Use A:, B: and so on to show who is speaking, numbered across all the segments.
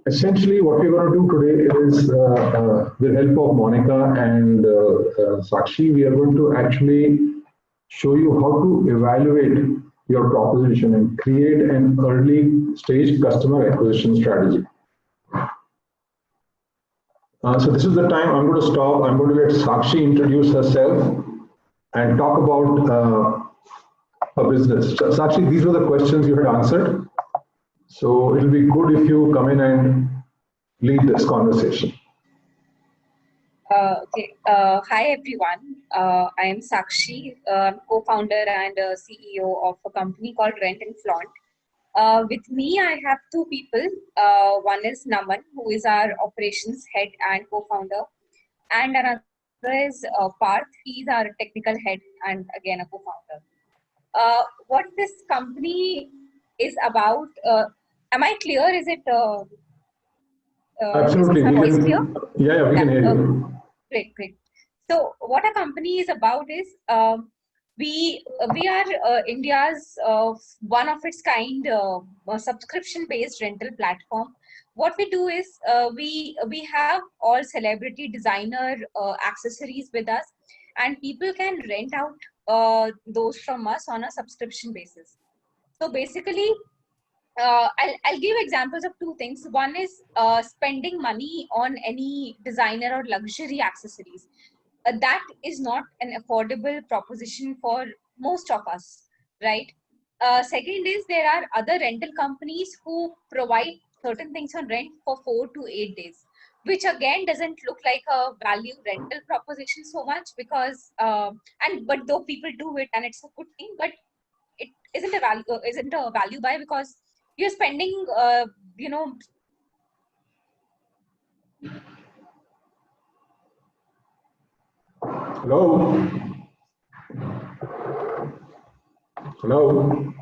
A: Essentially, what we're going to do today is, with the help of Monica and Sakshi, we are going to actually show you how to evaluate your proposition and create an early stage customer acquisition strategy. So this is the time I'm going to stop. I'm going to let Sakshi introduce herself and talk about her business. Sakshi, these were the questions you had answered. So it'll be good if you come in and lead this conversation.
B: Okay. Hi, everyone. I am Sakshi. I'm co-founder and CEO of a company called Rent and Flaunt. With me, I have two people. One is Naman, who is our operations head and co-founder. And another is Parth. He's our technical head and again a co-founder. What this company is about, am I clear? Is it?
A: Absolutely.
B: Is my voice clear?
A: Yeah, we can hear you.
B: Great. So what a company is about is we are India's one of its kind subscription-based rental platform. What we do is we have all celebrity designer accessories with us, and people can rent out those from us on a subscription basis. So basically, I'll give examples of two things. One is spending money on any designer or luxury accessories. That is not an affordable proposition for most of us, right? Second is there are other rental companies who provide certain things on rent for 4 to 8 days, which again doesn't look like a value rental proposition so much because, but though people do it and it's a good thing, but it isn't a value buy because you're spending,
A: Hello? Hello?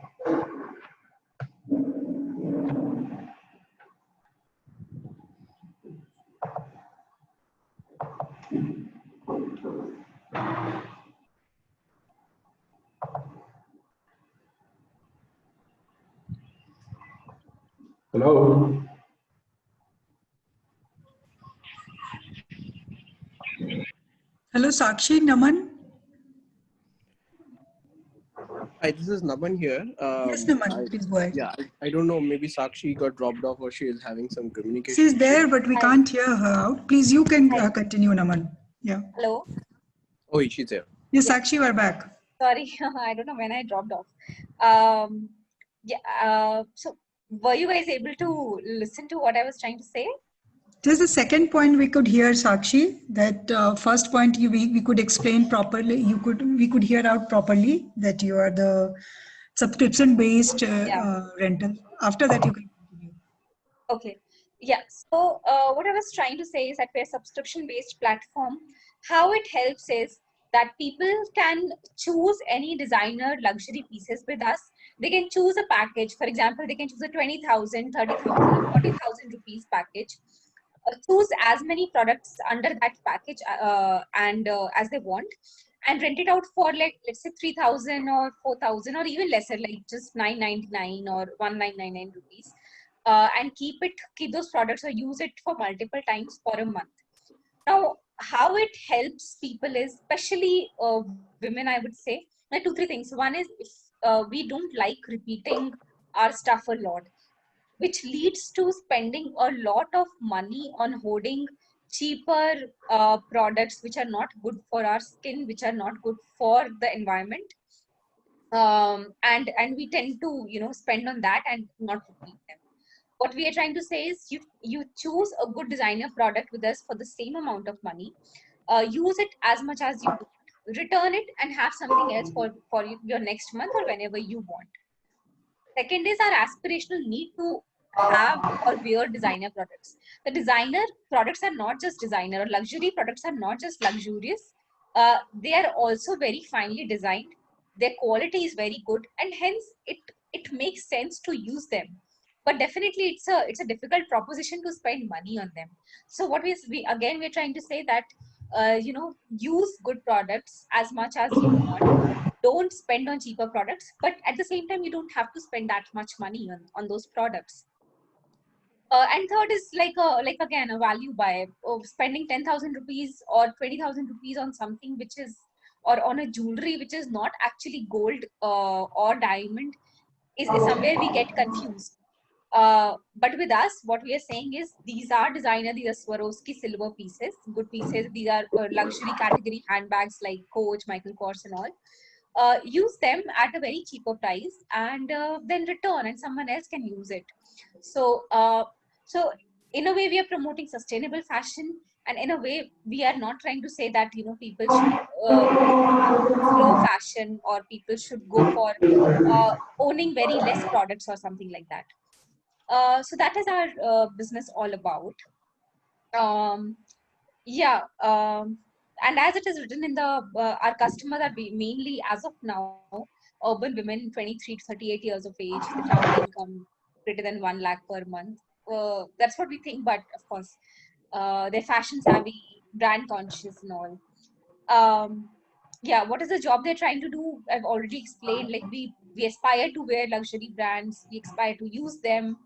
A: Hello?
C: Hello, Sakshi, Naman.
D: Hi, this is Naman here.
C: Yes, Naman, please go ahead.
D: Yeah, I don't know, maybe Sakshi got dropped off or she is having some communication.
C: She's there, but we can't hear her out. Please, you can continue, Naman. Yeah.
B: Hello?
D: Oh, she's there.
C: Yes, Sakshi, we're back.
B: Sorry, I don't know when I dropped off. So were you guys able to listen to what I was trying to say?
C: There's a second point we could hear, Sakshi. That first point we could explain properly. We could hear out properly that you are the subscription-based rental. After that, you can continue.
B: Okay. Yeah. So what I was trying to say is that we're a subscription-based platform. How it helps is that people can choose any designer luxury pieces with us. They can choose a package. For example, they can choose a 20,000, 30,000, 40,000 rupees package. Choose as many products under that package as they want, and rent it out for, like, let's say 3,000 or 4,000 or even lesser, like just 999 or 1,999 rupees, and keep those products or use it for multiple times for a month. Now, how it helps people is, especially women, I would say, there are 2-3 things. One is, if we don't like repeating our stuff a lot, which leads to spending a lot of money on hoarding cheaper products which are not good for our skin, which are not good for the environment, and we tend to spend on that and not repeat them. What we are trying to say is you choose a good designer product with us for the same amount of money, use it as much as you want, return it and have something else for your next month or whenever you want. Second is our aspirational need to have or wear designer products. The designer products are not just designer, or luxury products are not just luxurious. They are also very finely designed. Their quality is very good, and hence it makes sense to use them. But definitely, it's a difficult proposition to spend money on them. So what we're trying to say that use good products as much as you want. Don't spend on cheaper products, but at the same time, you don't have to spend that much money on those products. And third is like again a value buy of spending 10,000 rupees or 20,000 rupees on something which is, or on a jewelry which is not actually gold or diamond, is somewhere we get confused. But with us, what we are saying is these are designer, these are Swarovski silver pieces, good pieces. These are luxury category handbags like Coach, Michael Kors and all. Use them at a very cheaper price and then return, and someone else can use it. So, so in a way, we are promoting sustainable fashion, and in a way, we are not trying to say that people should slow fashion or people should go for owning very less products or something like that. So that is our business all about. Um, yeah, and as it is written in the our customers are mainly, as of now, urban women 23 to 38 years of age, the family income greater than 1 lakh per month. That's what we think, but of course, they're fashion savvy, brand conscious, and all. Yeah, what is the job they're trying to do? I've already explained. Like we aspire to wear luxury brands, we aspire to use them,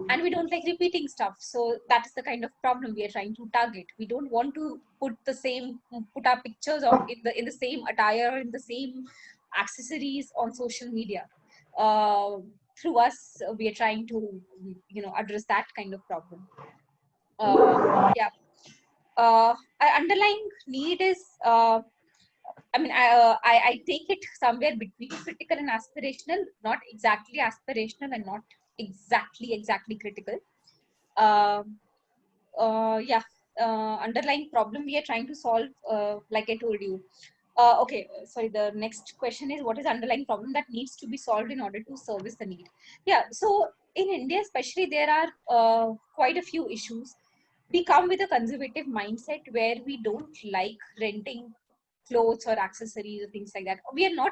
B: and we don't like repeating stuff. So that is the kind of problem we are trying to target. We don't want to put our pictures of in the same attire or in the same accessories on social media. Through us, we are trying to address that kind of problem. Yeah. Our underlying need is I mean, I take it somewhere between critical and aspirational, not exactly aspirational and not exactly critical. Um yeah, underlying problem we are trying to solve, like I told you. Okay, sorry, the next question is, what is underlying problem that needs to be solved in order to service the need? Yeah, so in India especially, there are quite a few issues. We come with a conservative mindset where we don't like renting clothes or accessories or things like that. We are not,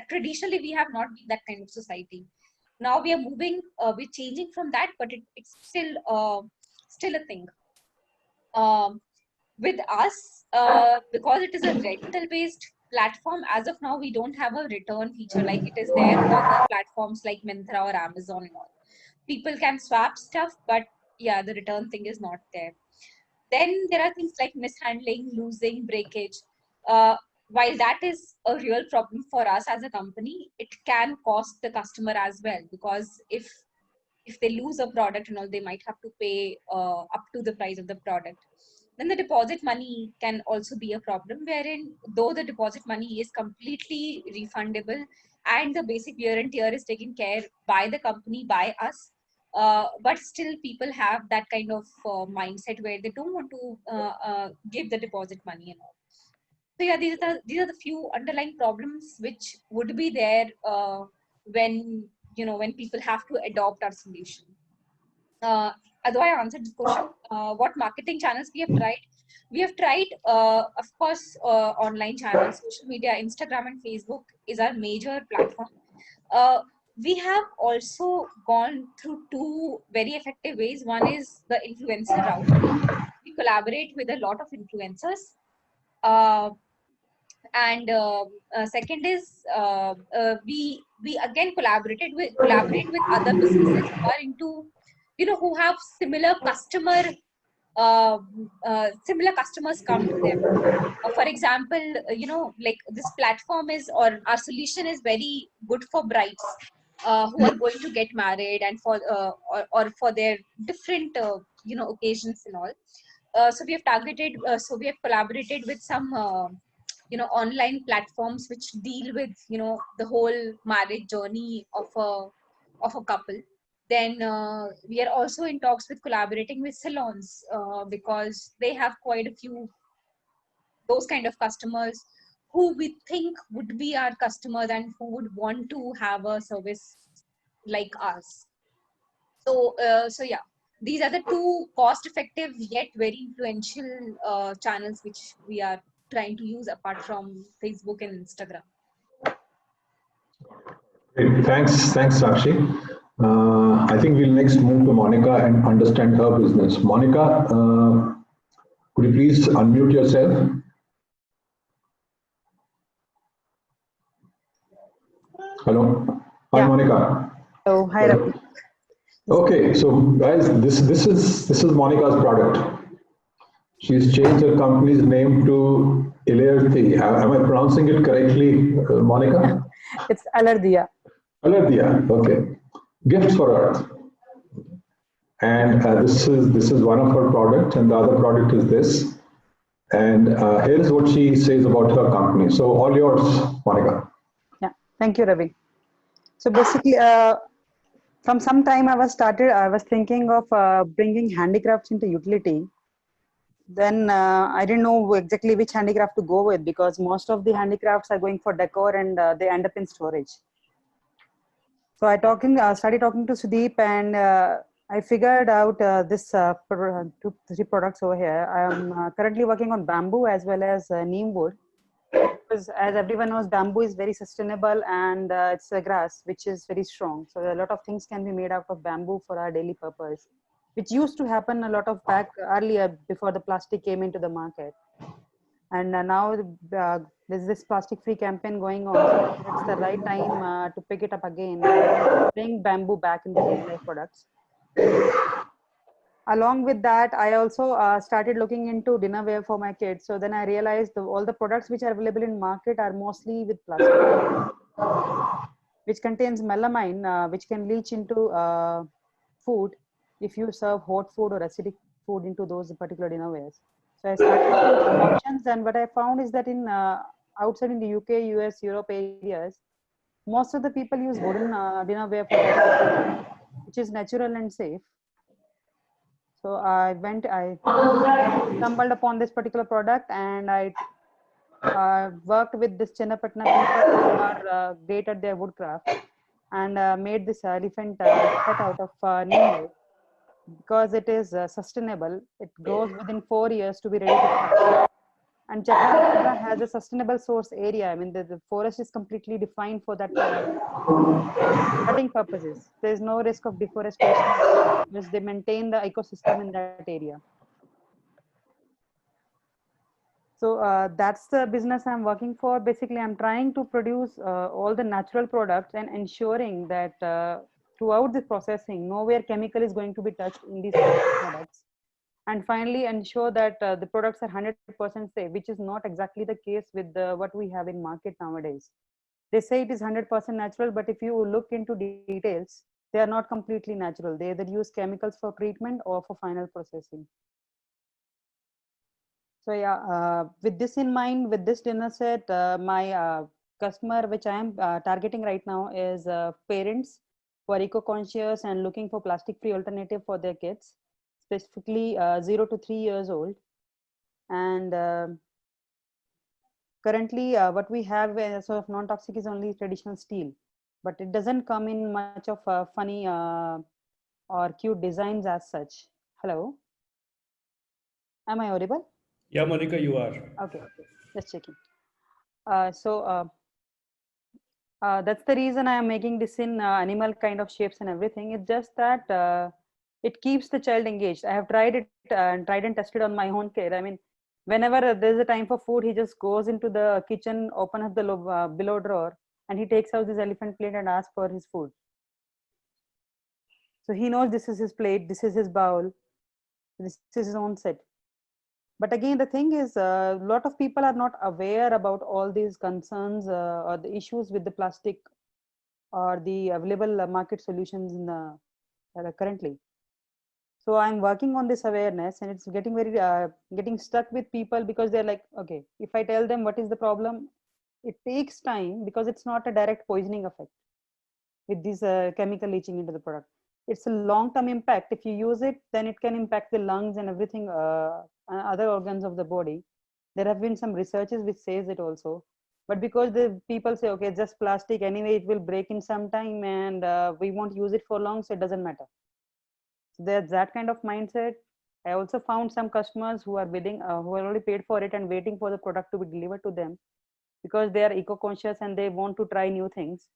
B: traditionally we have not been that kind of society. Now we are moving, we're changing from that, but it's still a thing. With us, because it is a rental based platform, as of now we don't have a return feature like it is there on other platforms like Myntra or Amazon and all. People can swap stuff, but yeah, the return thing is not there. Then there are things like mishandling, losing, breakage. Uh, while that is a real problem for us as a company, it can cost the customer as well, because if they lose a product and all, they might have to pay up to the price of the product. Then the deposit money can also be a problem, wherein though the deposit money is completely refundable and the basic wear and tear is taken care by the company, by us, but still people have that kind of mindset where they don't want to give the deposit money and all. So yeah, these are the few underlying problems which would be there when when people have to adopt our solution. Although I answered this question, what marketing channels we have tried? We have tried, of course, online channels, social media, Instagram and Facebook is our major platform. Uh, we have also gone through two very effective ways. One is the influencer route. We collaborate with a lot of influencers. Uh, and second is we again collaborate with other businesses who are into who have uh, similar customers come to them. For example, like this platform is, or our solution is very good for brides who are going to get married and for or for their different occasions and all. So we have targeted, so we have collaborated with some online platforms which deal with the whole marriage journey of a couple. Then we are also in talks with collaborating with salons, because they have quite a few those kind of customers who we think would be our customers and who would want to have a service like us. So so yeah, these are the two cost effective yet very influential channels which we are trying to use apart from Facebook and Instagram.
A: Great. Thanks, Sakshi. I think we'll next move to Monica and understand her business. Monica, could you please unmute yourself? Hello. Hi,
E: Yeah.
A: Monica.
E: Oh, hi, Ravi.
A: Okay, so guys, this is Monica's product. She's changed her company's name to Ilerthi. Am I pronouncing it correctly, Monica?
E: It's Alardia.
A: Alerthia. Okay. Gift for Earth. And this is one of her products, and the other product is this. And here's what she says about her company. So all yours, Monica.
E: Yeah, thank you, Ravi. So basically, from some time I was thinking of bringing handicrafts into utility. Then I didn't know exactly which handicraft to go with, because most of the handicrafts are going for decor and they end up in storage. So I started talking to Sudeep, and I figured out this 2-3 products over here. I am currently working on bamboo as well as neem wood. Because as everyone knows, bamboo is very sustainable, and it's a grass which is very strong. So a lot of things can be made out of bamboo for our daily purpose, which used to happen a lot of back earlier before the plastic came into the market. And now there's this plastic free campaign going on. So it's the right time to pick it up again and bring bamboo back into daily life products. Along with that, I also started looking into dinnerware for my kids. So then I realized all the products which are available in market are mostly with plastic, which contains melamine, which can leach into food if you serve hot food or acidic food into those particular dinnerwares. So I started looking at some options, and what I found is that in outside in the UK, US, Europe areas, most of the people use wooden dinnerware for that, which is natural and safe. So I stumbled upon this particular product, and I worked with this Chennapatna people who are great at their woodcraft, and made this elephant set out of neem wood, because it is sustainable. It grows within 4 years to be ready to cut. And Chennapatna has a sustainable source area. I mean, the forest is completely defined for that cutting purposes. There is no risk of deforestation, because they maintain the ecosystem in that area. So that's the business I'm working for. Basically, I'm trying to produce all the natural products and ensuring that throughout the processing, nowhere chemical is going to be touched in these products. And finally, ensure that the products are 100% safe, which is not exactly the case with what we have in market nowadays. They say it is 100% natural, but if you look into details, they are not completely natural. They either use chemicals for treatment or for final processing. So yeah, with this in mind, with this dinner set, my customer, which I am targeting right now, is parents who are eco-conscious and looking for plastic-free alternative for their kids, specifically 0 to 3 years old. And currently, what we have as of non-toxic is only traditional steel, but it doesn't come in much of funny or cute designs as such. Hello, am I audible?
F: Yeah, Monica, you are.
E: Okay, just checking. That's the reason I am making this in animal kind of shapes and everything. It's just that it keeps the child engaged. I have tried it and tried and tested on my own kid. I mean, whenever there's a time for food, he just goes into the kitchen, open up the below drawer, and he takes out this elephant plate and asks for his food. So he knows this is his plate, this is his bowl, this is his own set. But again, the thing is, a lot of people are not aware about all these concerns or the issues with the plastic or the available market solutions in the currently. So I'm working on this awareness, and it's getting very getting stuck with people, because they're like, okay, if I tell them what is the problem, it takes time, because it's not a direct poisoning effect with this chemical leaching into the product. It's a long-term impact. If you use it, then it can impact the lungs and everything, other organs of the body. There have been some researches which says it also, but because the people say, okay, just plastic anyway, it will break in some time, and we won't use it for long, so it doesn't matter. So there's that kind of mindset. I also found some customers who are bidding, who are already paid for it and waiting for the product to be delivered to them, because they are eco-conscious and they want to try new things.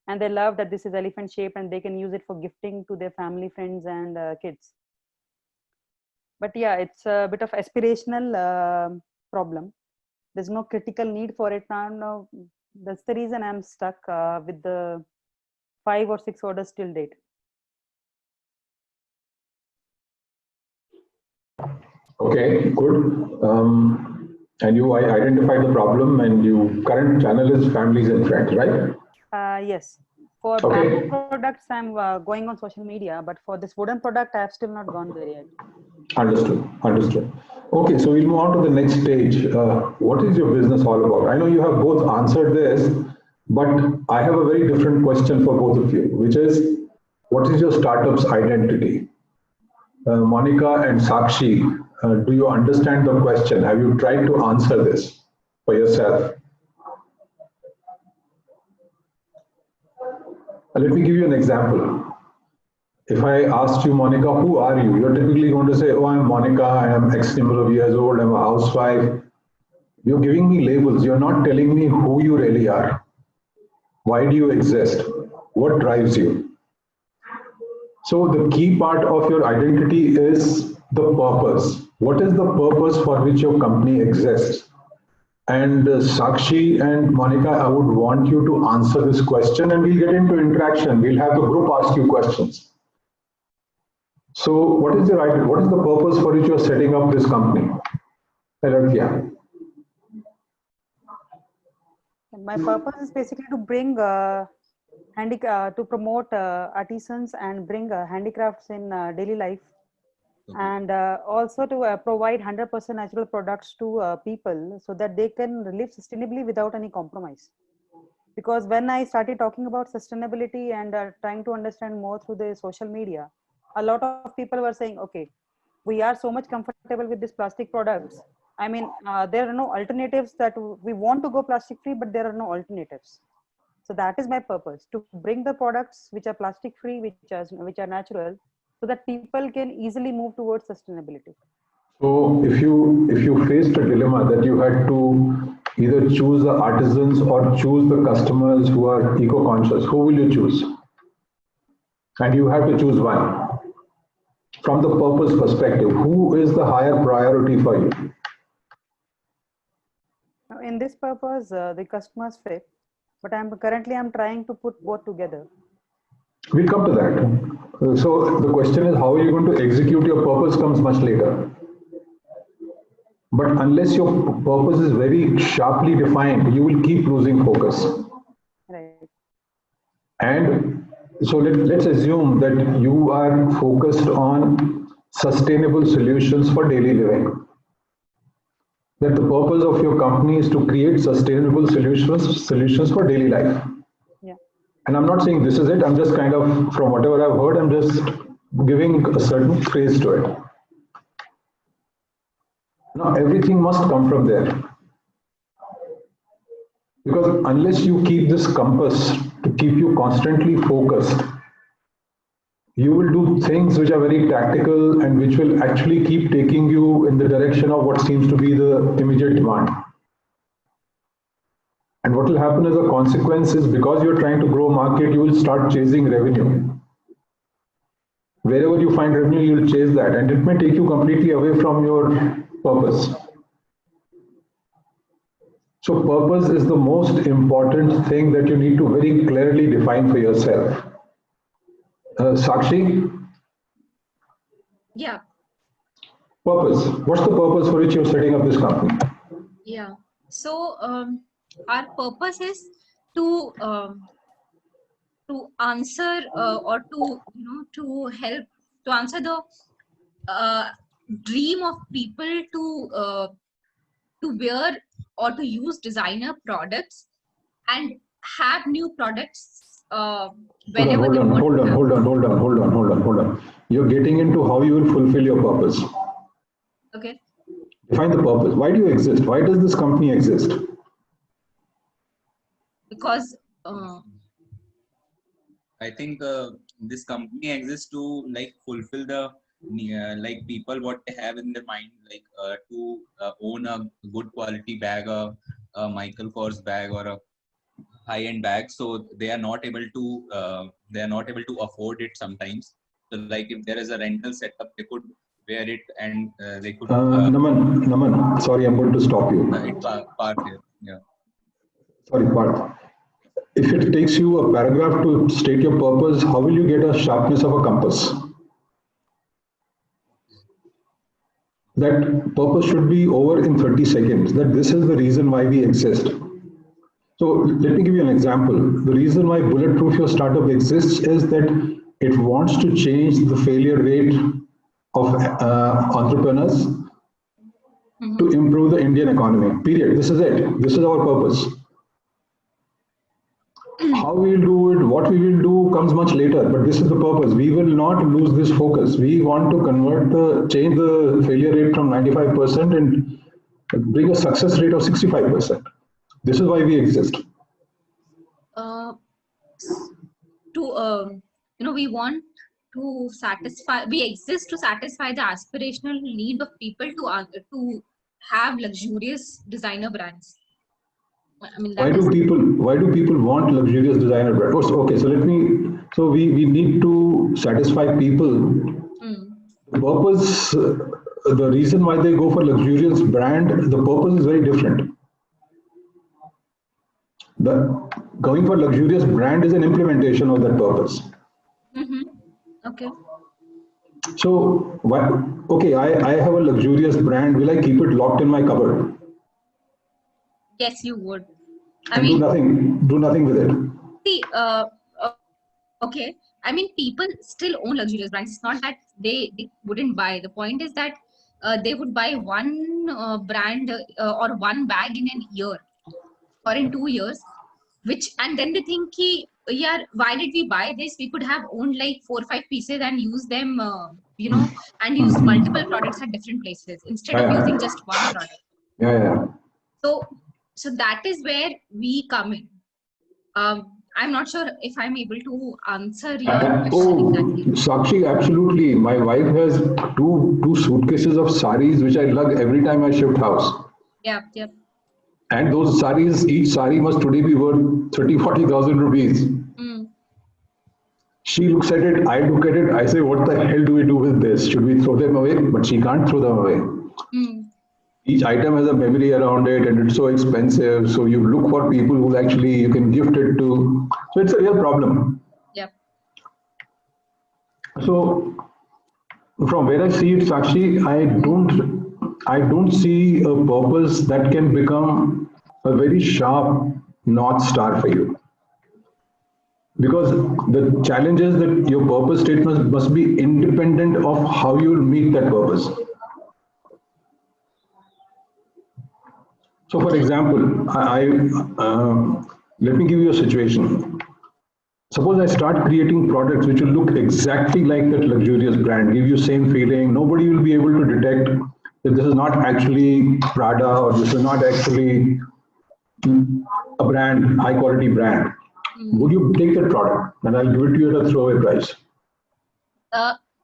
E: And they love that this is elephant shape, and they can use it for gifting to their family, friends, and kids. But yeah, it's a bit of aspirational problem. There's no critical need for it now. No, that's the reason I'm stuck with the 5 or 6 orders till date.
A: Okay, good. And you identified the problem, and your current channel is families and friends, right?
E: Yes. For
A: Okay.
E: bamboo products, I'm going on social media, but for this wooden product, I have still not gone there yet.
A: Understood. Understood. Okay, so we'll move on to the next stage. What is your business all about? I know you have both answered this, but I have a very different question for both of you, which is, what is your startup's identity? Monica and Sakshi, do you understand the question? Have you tried to answer this for yourself? Let me give you an example. If I asked you, Monica, who are you? You're typically going to say, oh, I'm Monica, I am X number of years old, I'm a housewife. You're giving me labels. You're not telling me who you really are. Why do you exist? What drives you? So the key part of your identity is the purpose. What is the purpose for which your company exists? And Sakshi and Monica, I would want you to answer this question, and we'll get into interaction. We'll have the group ask you questions. So what is your idea? What is the purpose for which you're setting up this company? Alarthya.
E: My purpose is basically to bring to promote artisans and bring handicrafts in daily life, and also to provide 100% natural products to people so that they can live sustainably without any compromise. Because when I started talking about sustainability and trying to understand more through the social media, a lot of people were saying, okay, we are so much comfortable with these plastic products. I mean, there are no alternatives that we want to go plastic free, but there are no alternatives. So that is my purpose, to bring the products which are plastic free, which are natural, so that people can easily move towards sustainability.
A: So if you faced a dilemma that you had to either choose the artisans or choose the customers who are eco-conscious, who will you choose? And you have to choose one. From the purpose perspective, who is the higher priority for you?
E: Now, in this purpose, the customers fit, but I'm trying to put both together.
A: We'll come to that. So the question is, how are you going to execute your purpose comes much later. But unless your purpose is very sharply defined, you will keep losing focus.
E: Right.
A: And so let's assume that you are focused on sustainable solutions for daily living. That the purpose of your company is to create sustainable solutions for daily life.
E: Yeah.
A: And I'm not saying this is it. I'm just kind of, from whatever I've heard, I'm just giving a certain phrase to it. Now, everything must come from there. Because unless you keep this compass to keep you constantly focused, you will do things which are very tactical and which will actually keep taking you in the direction of what seems to be the immediate demand. And what will happen as a consequence is, because you're trying to grow market, you will start chasing revenue. Wherever you find revenue, you'll chase that, and it may take you completely away from your purpose. So purpose is the most important thing that you need to very clearly define for yourself. Sakshi?
B: Yeah.
A: Purpose. What's the purpose for which you're setting up this company?
B: Yeah. So our purpose is to answer or to help to answer the dream of people to wear or to use designer products and have new products whenever they want.
A: Hold on. You're getting into how you will fulfill your purpose.
B: Okay.
A: Define the purpose. Why do you exist? Why does this company exist?
B: Because
F: I think this company exists to fulfill the people what they have in their mind, to own a good quality bag, a Michael Kors bag or a high-end bag. So they are not able to afford it sometimes. So if there is a rental setup, they could wear it and they could.
A: Naman, sorry, I'm going to stop you.
F: It's part here. Yeah.
A: Sorry, Parth. If it takes you a paragraph to state your purpose, how will you get a sharpness of a compass? that purpose should be over in 30 seconds, that this is the reason why we exist. So let me give you an example. The reason why Bulletproof Your Startup exists is that it wants to change the failure rate of entrepreneurs to improve the Indian economy. Period. This is it. This is our purpose. How we will do it, what we will do comes much later, but this is the purpose. We will not lose this focus. We want to change the failure rate from 95% and bring a success rate of 65%. This is why we exist.
B: We want to satisfy, we exist to satisfy the aspirational need of people to have luxurious designer brands. I mean,
A: why do people want luxurious designer brands? Okay, so we need to satisfy people. The purpose, the reason why they go for luxurious brand, the purpose is very different. Going for luxurious brand is an implementation of that purpose.
B: Okay.
A: So, I have a luxurious brand. Will I keep it locked in my cupboard?
B: Yes, you would.
A: Do nothing with it.
B: See, okay. I mean, people still own luxurious brands. It's not that they wouldn't buy. The point is that they would buy one brand or one bag in an year or in 2 years, and then they think, yeah, why did we buy this? We could have owned like 4 or 5 pieces and use them, and use multiple products at different places instead of using just one product.
A: Yeah.
B: So that is where we come in. I'm not sure if I'm able to answer your question exactly.
A: Sakshi, absolutely. My wife has two suitcases of saris which I lug every time I shift house.
B: Yeah.
A: And those saris, each sari must today be worth 30,000-40,000 rupees. She looks at it, I look at it, I say, what the hell do we do with this? Should we throw them away? But she can't throw them away. Each item has a memory around it and it's so expensive. So you look for people who actually you can gift it to. So it's a real problem.
B: Yeah.
A: So from where I see it, Sakshi, I don't see a purpose that can become a very sharp North Star for you. Because the challenge is that your purpose statement must be independent of how you will meet that purpose. So for example, let me give you a situation. Suppose I start creating products which will look exactly like that luxurious brand, give you same feeling. Nobody will be able to detect that this is not actually Prada or this is not actually a brand, high quality brand. Would you take that product? And I'll give it to you at a throwaway price.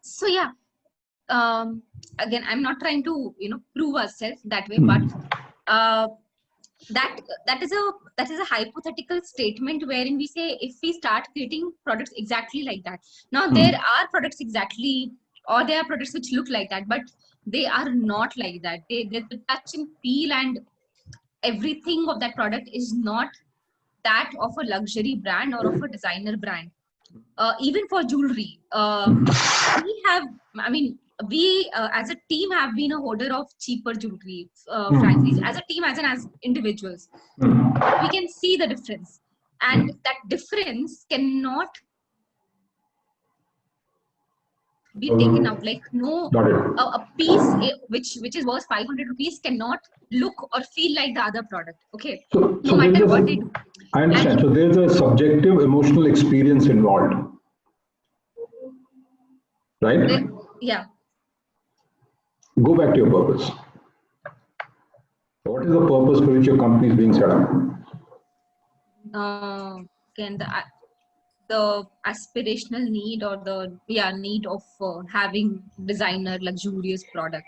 B: So yeah, again, I'm not trying to prove ourselves that way, but that is a hypothetical statement wherein we say if we start creating products exactly like that. Now there are products exactly, or there are products which look like that, but they are not like that. The touch and feel and everything of that product is not that of a luxury brand or of a designer brand. Even for jewelry, we as a team have been a hoarder of cheaper jewelry, frankly, as a team, as individuals. We can see the difference, and that difference cannot be taken out. Like a piece which is worth 500 rupees cannot look or feel like the other product. Okay,
A: so
B: no matter what they do.
A: I understand. So there's a subjective emotional experience involved, right?
B: Yeah.
A: Go back to your purpose. What is the purpose for which your company is being set up?
B: Again, the aspirational need or the need of having designer luxurious product,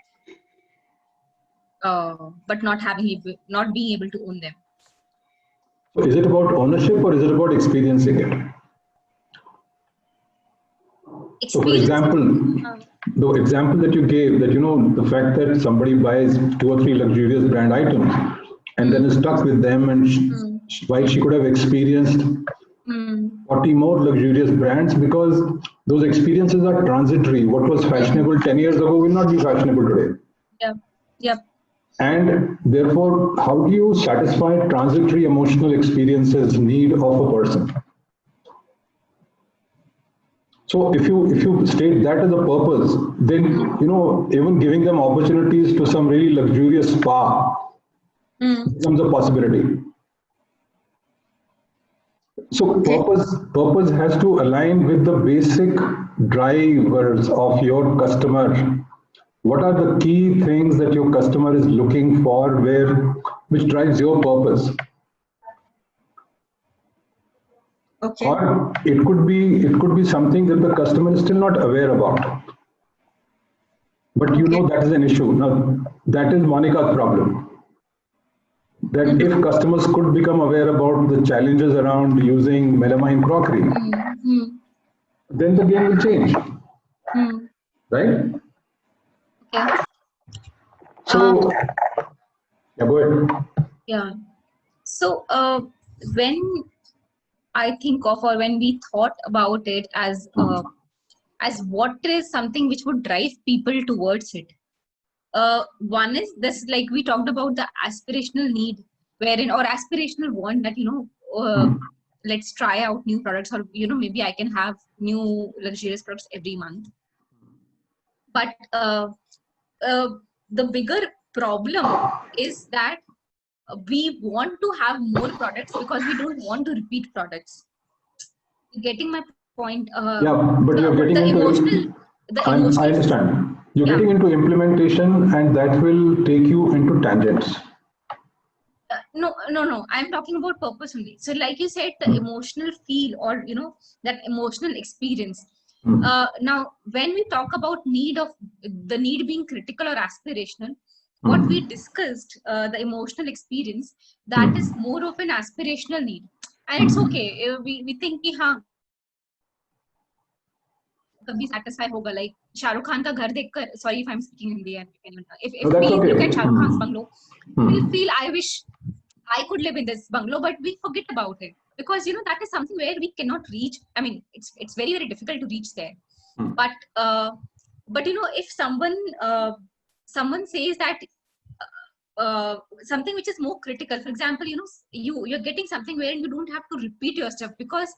B: but not being able to own them.
A: So is it about ownership or is it about experiencing it? So for example, the example that you gave, that the fact that somebody buys 2 or 3 luxurious brand items and then is stuck with them, and while she could have experienced 40 more luxurious brands, because those experiences are transitory. What was fashionable 10 years ago will not be fashionable today.
B: Yeah. Yep.
A: And therefore, how do you satisfy transitory emotional experiences need of a person? So if you state that as a purpose, then even giving them opportunities to some really luxurious spa becomes a possibility. So purpose has to align with the basic drivers of your customer. What are the key things that your customer is looking for, which drives your purpose?
B: Okay.
A: Or it could be something that the customer is still not aware about. But that is an issue. Now that is Monica's problem. That if customers could become aware about the challenges around using melamine crockery, then the game will change. Right?
B: Okay.
A: So, yeah, go ahead.
B: Yeah. So when I think of, or when we thought about it as what is something which would drive people towards it. One is this, like we talked about the aspirational need, wherein, or aspirational want that, let's try out new products, or maybe I can have new luxurious products every month. But the bigger problem is that we want to have more products because we don't want to repeat products. You're getting my point?
A: Yeah, but you're getting into I understand. You're getting into implementation, and that will take you into tangents.
B: No. I'm talking about purpose only. So, like you said, the emotional feel, or that emotional experience. Now, when we talk about the need being critical or aspirational, what we discussed, the emotional experience, that is more of an aspirational need, and it's okay. We think कि हाँ कभी satisfy होगा, like Shahrukh Khan का घर देखकर, sorry if I'm speaking Hindi, if we look at Shahrukh Khan's bungalow, we'll feel, I wish I could live in this bungalow, but we forget about it because that is something where we cannot reach. I mean, it's very, very difficult to reach there. But if someone says that something which is more critical, for example, you're getting something where you don't have to repeat your stuff, because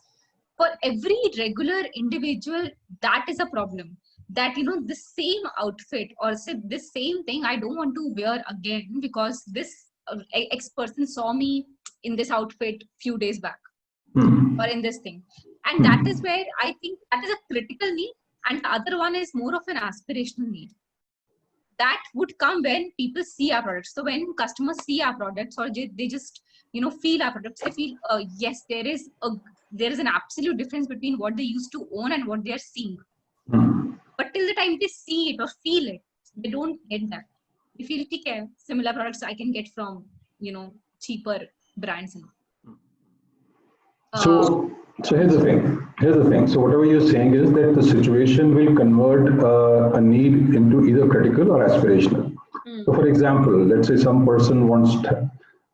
B: for every regular individual that is a problem, that the same outfit or say this same thing I don't want to wear again because this X person saw me in this outfit few days back or in this thing, and that is where I think that is a critical need, and the other one is more of an aspirational need. That would come when people see our products. So when customers see our products, or they just feel our products, they feel yes, there is an absolute difference between what they used to own and what they are seeing. But till the time they see it or feel it, they don't get that. They feel okay, similar products I can get from cheaper brands.
A: So here's the thing. So whatever you're saying is that the situation will convert a need into either critical or aspirational. So for example, let's say some person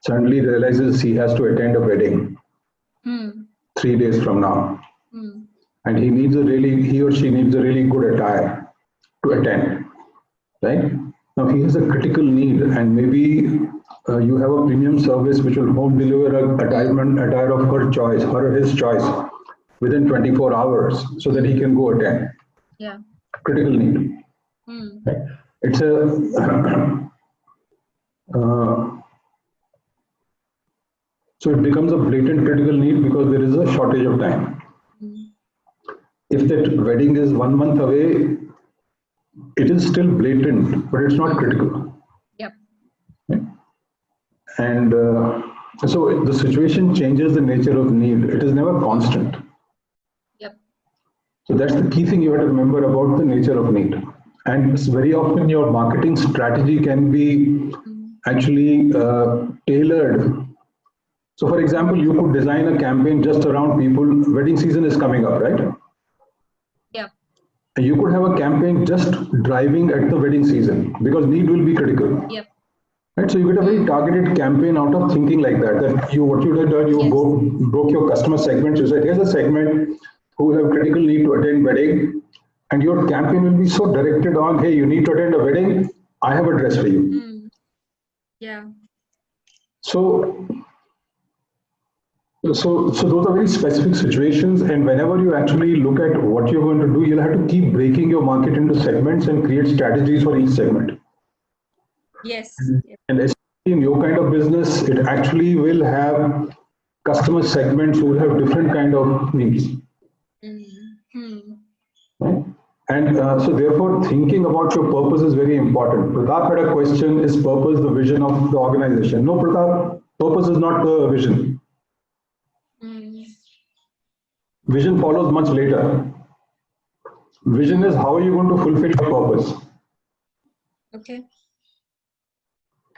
A: suddenly realizes he has to attend a wedding 3 days from now, and he or she needs a really good attire to attend, right? Now he has a critical need, and maybe you have a premium service which will home deliver a attire of her choice, her or his choice, within 24 hours, so that he can go attend.
B: Yeah.
A: Critical need. Right? It's so it becomes a blatant critical need because there is a shortage of time. If that wedding is 1 month away, it is still blatant, but it's not critical.
B: Yep.
A: Right? And so the situation changes the nature of need. It is never constant.
B: Yep.
A: So that's the key thing you have to remember about the nature of need. And very often your marketing strategy can be actually tailored. So for example, you could design a campaign just around people. Wedding season is coming up, right?
B: Yeah.
A: And you could have a campaign just driving at the wedding season because need will be critical.
B: Yep.
A: Right, so you get a very targeted campaign out of thinking like that. What you did, you broke your customer segments. You said, here's a segment who have critical need to attend wedding, and your campaign will be so directed on, hey, you need to attend a wedding. I have a dress for you.
B: Yeah.
A: So those are very specific situations, and whenever you actually look at what you're going to do, you'll have to keep breaking your market into segments and create strategies for each segment.
B: Yes.
A: And especially in your kind of business, it actually will have customer segments who will have different kind of needs. Right? And so therefore, thinking about your purpose is very important. Pratap had a question, is purpose the vision of the organization? No, Pratap, purpose is not the vision. Vision follows much later. Vision is how are you going to fulfill your purpose.
B: Okay.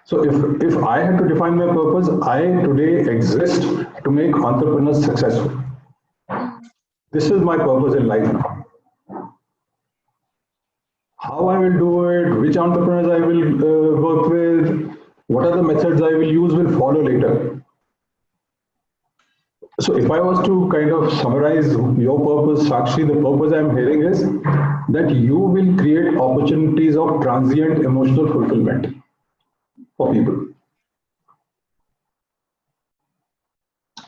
A: So if I had to define my purpose, I today exist to make entrepreneurs successful. This is my purpose in life now. How I will do it, which entrepreneurs I will work with, what are the methods I will use will follow later. So if I was to kind of summarize your purpose, Sakshi, the purpose I'm hearing is that you will create opportunities of transient emotional fulfillment for people.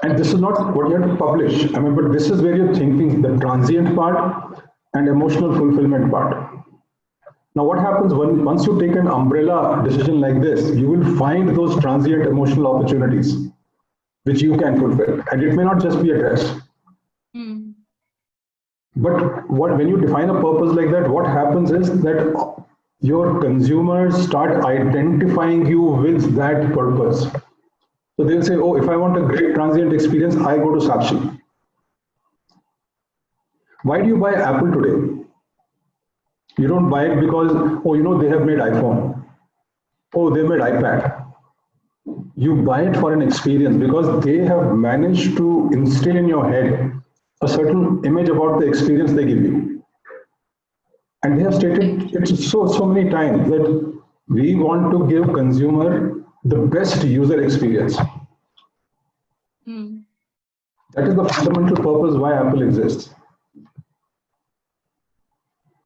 A: And this is not what you have to publish. I mean, but this is where you're thinking the transient part and emotional fulfillment part. Now, what happens once you take an umbrella decision like this, you will find those transient emotional opportunities which you can fulfill. And it may not just be a dress. But when you define a purpose like that, what happens is that your consumers start identifying you with that purpose. So they'll say, oh, if I want a great transient experience, I go to Sakshi. Why do you buy Apple today? You don't buy it because, oh, they have made iPhone. Oh, they made iPad. You buy it for an experience because they have managed to instill in your head a certain image about the experience they give you. And they have stated it so many times that we want to give consumer the best user experience. That is the fundamental purpose why Apple exists.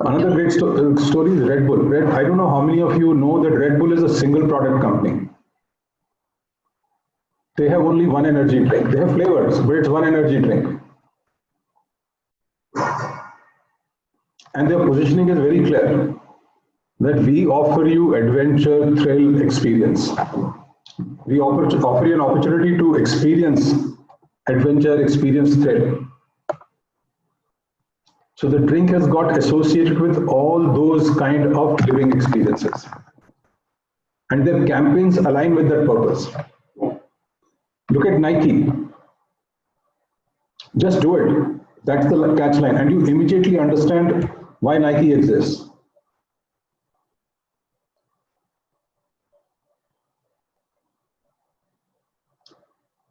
A: Another great story is Red Bull. I don't know how many of you know that Red Bull is a single product company. They have only one energy drink. They have flavors, but it's one energy drink. And their positioning is very clear that we offer you adventure, thrill, experience. We offer you an opportunity to experience adventure, experience, thrill. So the drink has got associated with all those kind of living experiences. And their campaigns align with that purpose. Look at Nike. Just do it. That's the catchline. And you immediately understand why Nike exists.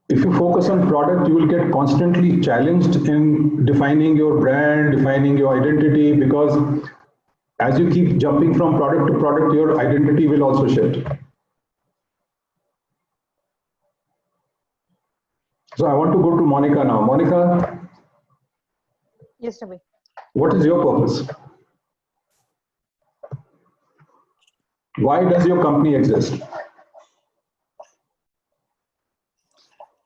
A: If you focus on product, you will get constantly challenged in defining your brand, defining your identity, because as you keep jumping from product to product, your identity will also shift. So I want to go to Monica now. Monica?
E: Yes, Ravi.
A: What is your purpose? Why does your company exist?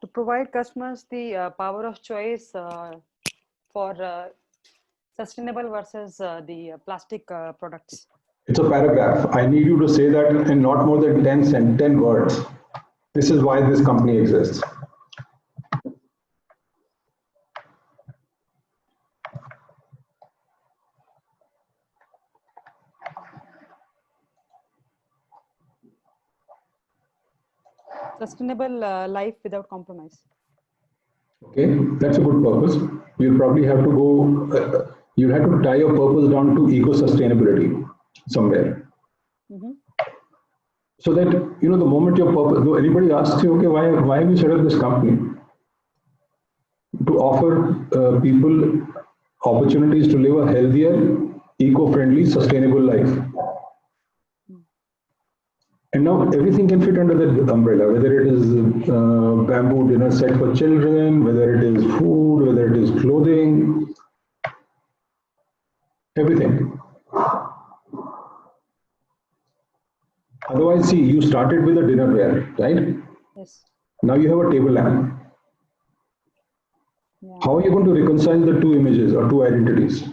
E: To provide customers the power of choice for sustainable versus the plastic products.
A: It's a paragraph. I need you to say that in not more than 10 words. This is why this company exists.
E: Sustainable life without compromise.
A: Okay, that's a good purpose. You'll probably have to go, you'll have to tie your purpose down to eco-sustainability somewhere. So that, the moment your purpose, though anybody asks you, okay, why have you set up this company? To offer people opportunities to live a healthier, eco-friendly, sustainable life. And now everything can fit under that umbrella, whether it is bamboo dinner set for children, whether it is food, whether it is clothing, everything. see, you started with a dinnerware, right?
E: Yes.
A: Now you have a table lamp.
E: Yeah.
A: How are you going to reconcile the two images or two identities?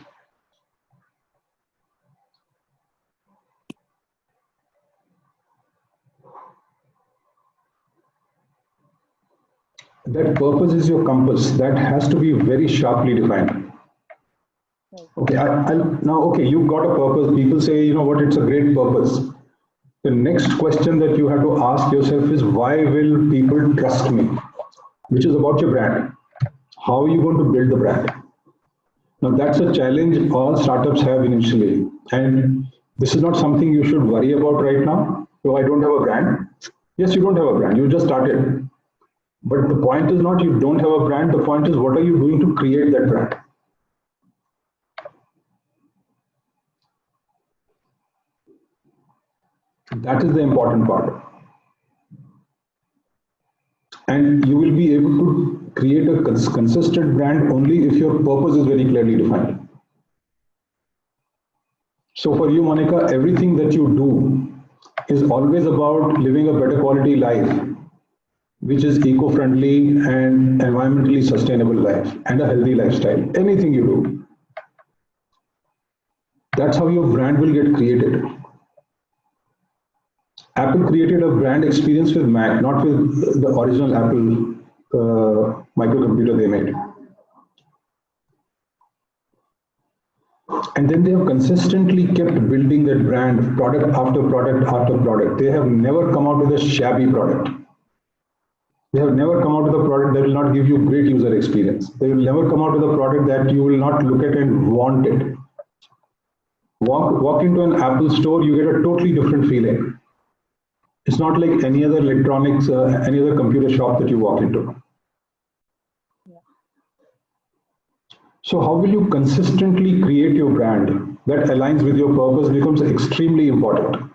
A: That purpose is your compass. That has to be very sharply defined.
E: Right.
A: Okay, okay, you've got a purpose. People say, you know what, it's a great purpose. The next question that you have to ask yourself is, why will people trust me? Which is about your brand. How are you going to build the brand? Now, that's a challenge all startups have initially. And this is not something you should worry about right now. So, I don't have a brand. Yes, you don't have a brand. You just started. But the point is not you don't have a brand. The point is, what are you doing to create that brand? That is the important part. And you will be able to create a consistent brand only if your purpose is very clearly defined. So for you, Monica, everything that you do is always about living a better quality life, which is eco-friendly and environmentally sustainable life and a healthy lifestyle. Anything you do. That's how your brand will get created. Apple created a brand experience with Mac, not with the original Apple microcomputer they made. And then they have consistently kept building that brand, product after product after product. They have never come out with a shabby product. They have never come out with a product that will not give you great user experience. They will never come out with a product that you will not look at and want it. Walk into an Apple store, you get a totally different feeling. It's not like any other electronics, any other computer shop that you walk into. So how will you consistently create your brand that aligns with your purpose becomes extremely important.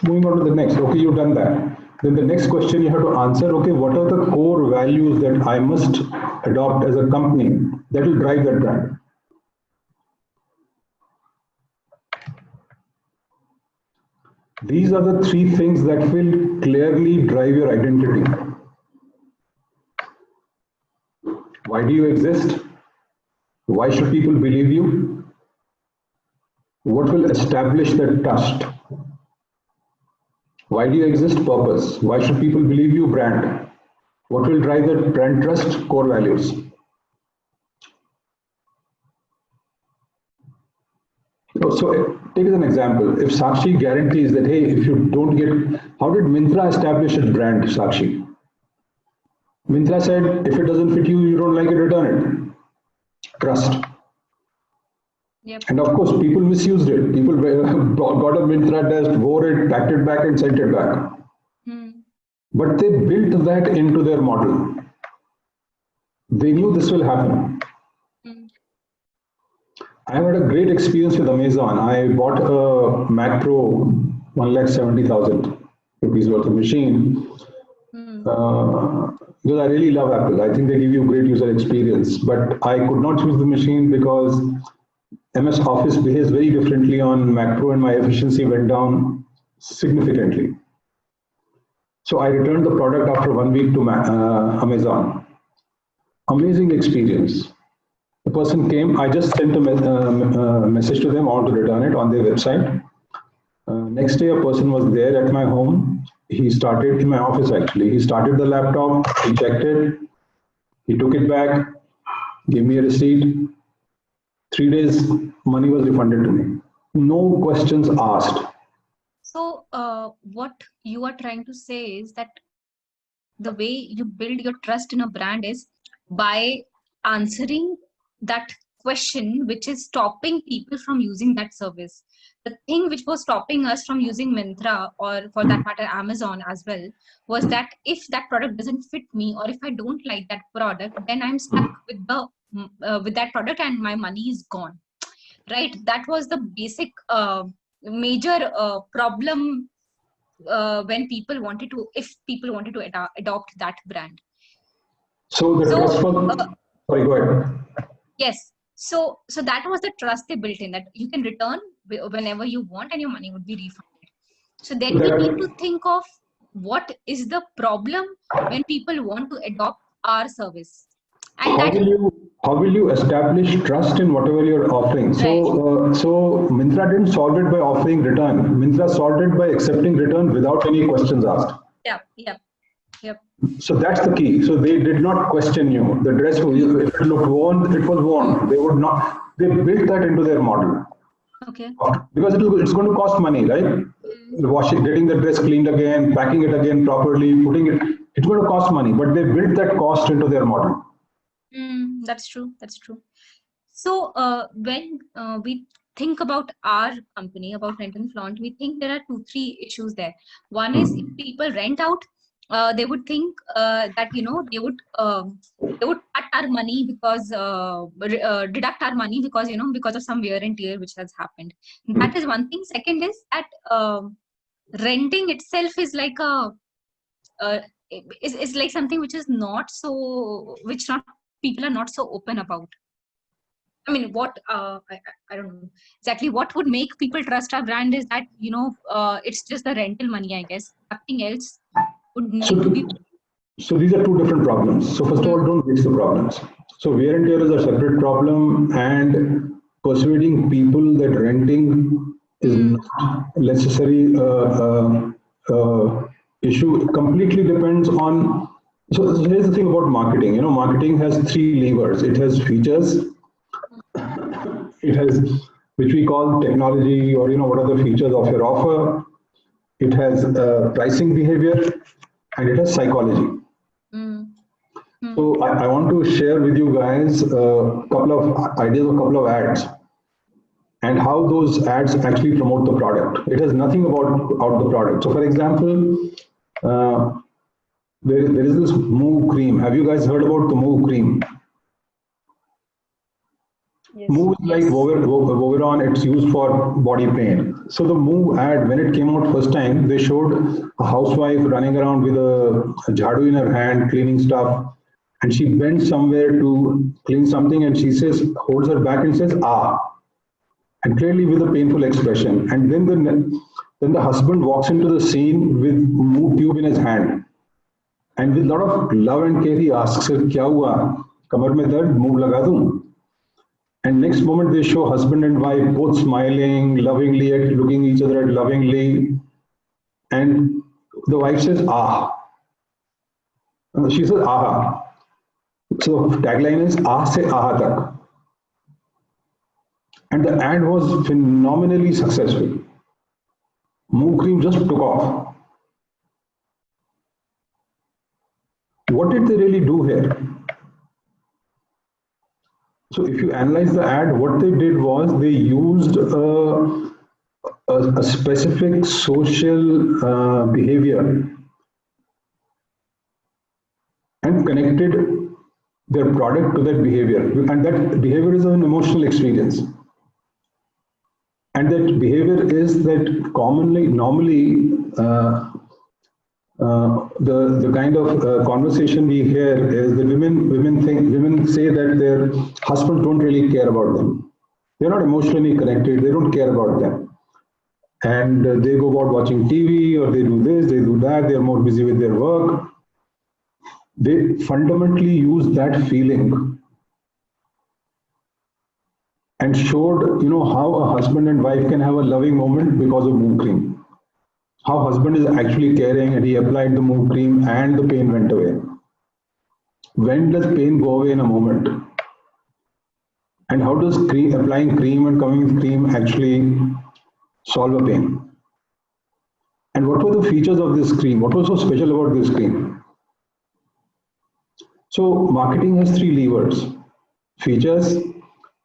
A: Moving on to the next, okay, you've done that. Then the next question you have to answer, okay, what are the core values that I must adopt as a company that will drive that brand? These are the three things that will clearly drive your identity. Why do you exist? Why should people believe you? What will establish that trust? Why do you exist? Purpose. Why should people believe you? Brand. What will drive that brand trust? Core values. So take as an example, if Sakshi guarantees that, hey, if you don't get, how did Myntra establish its brand, Sakshi? Myntra said, if it doesn't fit you, you don't like it, return it. Trust.
B: Yep.
A: And of course, people misused it. People got a Myntra test, wore it, packed it back and sent it back. But they built that into their model. They knew this will happen. I had a great experience with Amazon. I bought a Mac Pro 1,70,000 rupees worth of machine. Because I really love Apple. I think they give you great user experience. But I could not use the machine because MS Office behaves very differently on Mac Pro and my efficiency went down significantly. So I returned the product after 1 week to Amazon. Amazing experience. The person came, I just sent a message to them, I want to return it on their website. Next day, a person was there at my home. He started in my office actually. He started the laptop, he checked it, he took it back, gave me a receipt. 3 days, money was refunded to me. No questions asked.
B: So what you are trying to say is that the way you build your trust in a brand is by answering that question which is stopping people from using that service. The thing which was stopping us from using Myntra, or for that matter Amazon as well, was that if that product doesn't fit me, or if I don't like that product, then I'm stuck with the with that product and my money is gone, right? That was the basic major problem when people wanted to, if people wanted to adopt that brand.
A: So the trustful, sorry, go ahead.
B: Yes. So that was the trust they built in, that you can return whenever you want, and your money would be refunded. So then we need to think of what is the problem when people want to adopt our service. And
A: how will you establish trust in whatever you're offering? So Myntra didn't solve it by offering return. Myntra solved it by accepting return without any questions asked.
B: Yep.
A: So that's the key. So they did not question you. The dress, if it looked worn, it was worn. They would not. They built that into their model.
B: Okay.
A: Because it's going to cost money, right? Washing, getting the dress cleaned again, packing it again properly, putting it. It's going to cost money, but they built that cost into their model.
B: That's true. So when we think about our company, about Rent and Flaunt, we think there are 2-3 issues there. One is if people rent out, they would think that they would cut our money because deduct our money because of some wear and tear which has happened. That is one thing. Second is that renting itself is like is like something which is not so, people are not so open about. I mean, what I don't know exactly what would make people trust our brand is that it's just the rental money, I guess. Nothing else would need to be.
A: So these are two different problems. So first of all, don't mix the problems. So wear and tear is a separate problem, and persuading people that renting is not necessary issue. It completely depends on. So here's the thing about marketing. Marketing has 3 levers. It has features. It has, which we call technology, or what are the features of your offer. It has pricing behavior, and it has psychology. So I want to share with you guys a couple of ideas, a couple of ads, and how those ads actually promote the product. It has nothing about the product. So for example, there is this Move cream. Have you guys heard about the Move cream?
E: Yes.
A: Move is like Voveron, it's used for body pain. So the Move ad, when it came out first time, they showed a housewife running around with a jhadu in her hand, cleaning stuff. And she bends somewhere to clean something, and she holds her back and says, "Ah," and clearly with a painful expression. And then the husband walks into the scene with Move tube in his hand. And with a lot of love and care, he asks her, "Kya hua? Kamar mein dard, Move laga दूं?" And next moment they show husband and wife both smiling lovingly, looking each other at lovingly. And the wife says, "Ah." She says, "Aha." So tagline is "Ah se aha tak." And the ad was phenomenally successful. Move cream just took off. What did they really do here? So if you analyze the ad, what they did was they used a specific social behavior and connected their product to that behavior. And that behavior is an emotional experience. And that behavior is that normally, the kind of conversation we hear is that women say that their husbands don't really care about them. They're not emotionally connected. They don't care about them. And they go about watching TV, or they do this, they do that. They're more busy with their work. They fundamentally use that feeling and showed, how a husband and wife can have a loving moment because of Move cream. How husband is actually caring, and he applied the Move cream and the pain went away. When does pain go away in a moment? And how does applying cream and coming with cream actually solve a pain? And what were the features of this cream? What was so special about this cream? So marketing has 3 levers: features,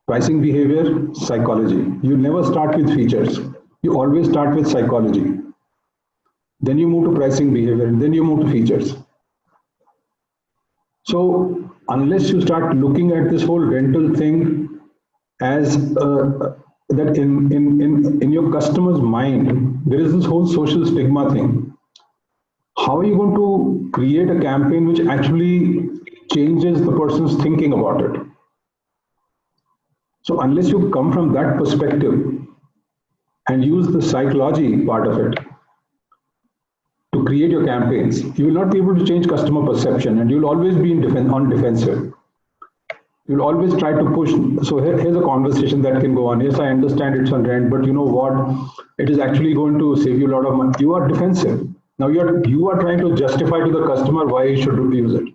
A: pricing behavior, psychology. You never start with features. You always start with psychology. Then you move to pricing behavior, and then you move to features. So unless you start looking at this whole rental thing as that in your customer's mind, there is this whole social stigma thing. How are you going to create a campaign which actually changes the person's thinking about it? So unless you come from that perspective, and use the psychology part of it to create your campaigns, you will not be able to change customer perception, and you'll always be on defensive. You'll always try to push. So here's a conversation that can go on. Yes, I understand it's on rent, but you know what? It is actually going to save you a lot of money. You are defensive. Now you are trying to justify to the customer why he should use it.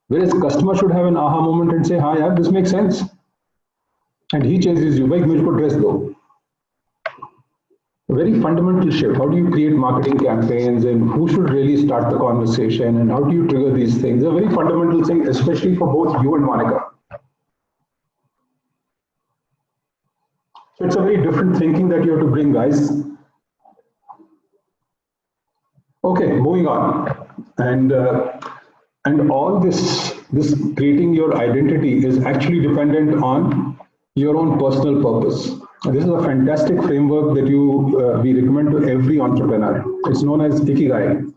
A: Whereas customer should have an aha moment and say, "Hi, yeah, this makes sense," and he changes you. Like mujhko dress do. A very fundamental shift. How do you create marketing campaigns, and who should really start the conversation, and how do you trigger these things? A very fundamental thing, especially for both you and Monica. So it's a very different thinking that you have to bring, guys. Okay, moving on. And all this creating your identity is actually dependent on your own personal purpose. This is a fantastic framework that we recommend to every entrepreneur. It's known as Ikigai.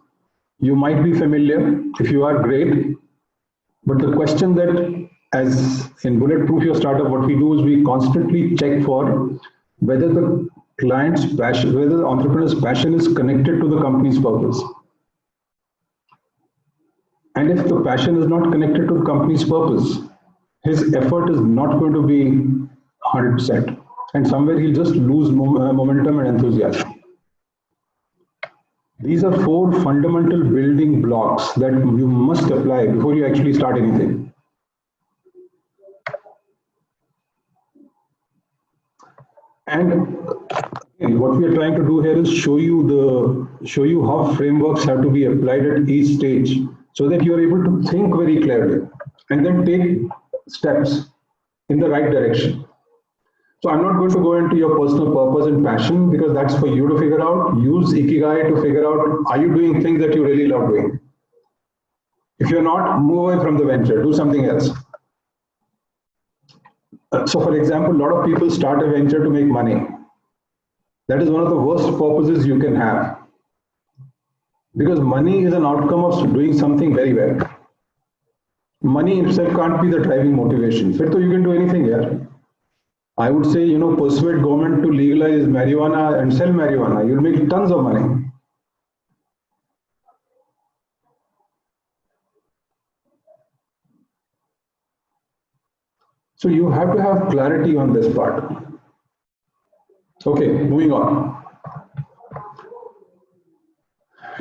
A: You might be familiar. If you are, great. But the question that, as in Bulletproof Your Startup, what we do is we constantly check for whether the client's passion, whether the entrepreneur's passion is connected to the company's purpose. And if the passion is not connected to the company's purpose, his effort is not going to be 100%. And somewhere he'll just lose momentum and enthusiasm. These are 4 fundamental building blocks that you must apply before you actually start anything. And what we are trying to do here is show you how frameworks have to be applied at each stage, so that you are able to think very clearly and then take steps in the right direction. So I'm not going to go into your personal purpose and passion, because that's for you to figure out. Use Ikigai to figure out, are you doing things that you really love doing? If you're not, move away from the venture, do something else. So for example, a lot of people start a venture to make money. That is one of the worst purposes you can have, because money is an outcome of doing something very well. Money itself can't be the driving motivation. So you can do anything here. I would say, persuade government to legalize marijuana and sell marijuana. You'll make tons of money. So you have to have clarity on this part. Okay, moving on.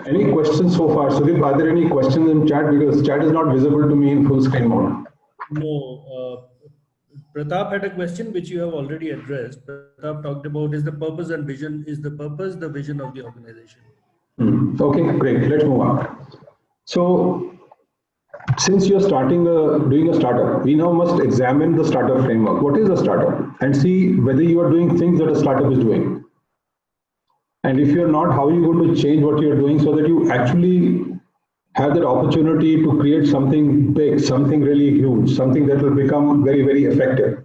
A: Any questions so far? Sudip, are there any questions in chat? Because chat is not visible to me in full screen mode.
G: No. Pratap had a question which you have already addressed. Pratap talked about is the purpose and vision, is the purpose the vision of the organization?
A: Okay, great. Let's move on. So, since you're doing a startup, we now must examine the startup framework. What is a startup? And see whether you are doing things that a startup is doing. And if you're not, how are you going to change what you're doing so that you actually have that opportunity to create something big, something really huge, something that will become very, very effective.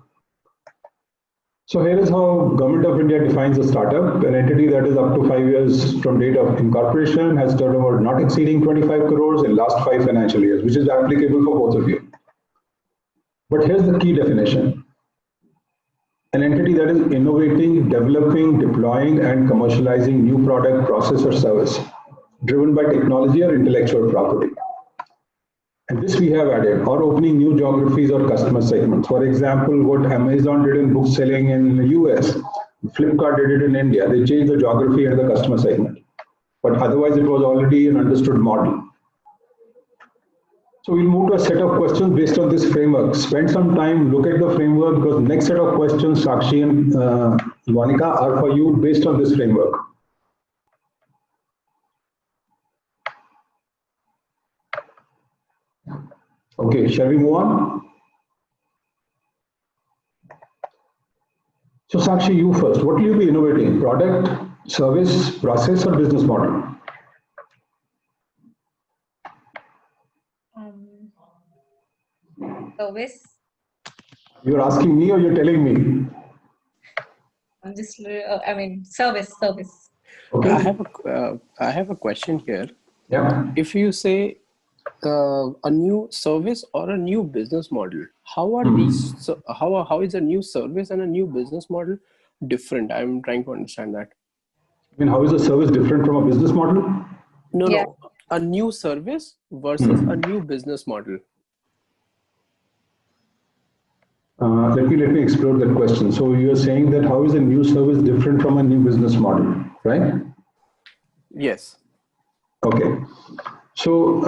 A: So here is how Government of India defines a startup: an entity that is up to 5 years from date of incorporation, has turnover not exceeding 25 crores in last 5 financial years, which is applicable for both of you. But here's the key definition: an entity that is innovating, developing, deploying, and commercializing new product, process, or service driven by technology or intellectual property. And this we have added, or opening new geographies or customer segments. For example, what Amazon did in book selling in the US, Flipkart did it in India. They changed the geography and the customer segment. But otherwise, it was already an understood model. So we'll move to a set of questions based on this framework. Spend some time, look at the framework, because next set of questions, Sakshi and Monica, are for you based on this framework. Okay, shall we move on? So Sakshi, you first. What will you be innovating? Product, service, process, or business model?
B: Service.
A: You're asking me or you're telling me?
B: I'm just, service.
A: Okay.
D: I have a question here.
A: Yeah.
D: If you say a new service or a new business model, how are these? So how is a new service and a new business model? different? I'm trying to understand that.
A: I mean, how is a service different from a business model?
D: No,
B: Yeah.
D: no. A new service versus a new business model.
A: Let me explore that question. So you are saying that how is a new service different from a new business model, right?
D: Yes.
A: Okay. So,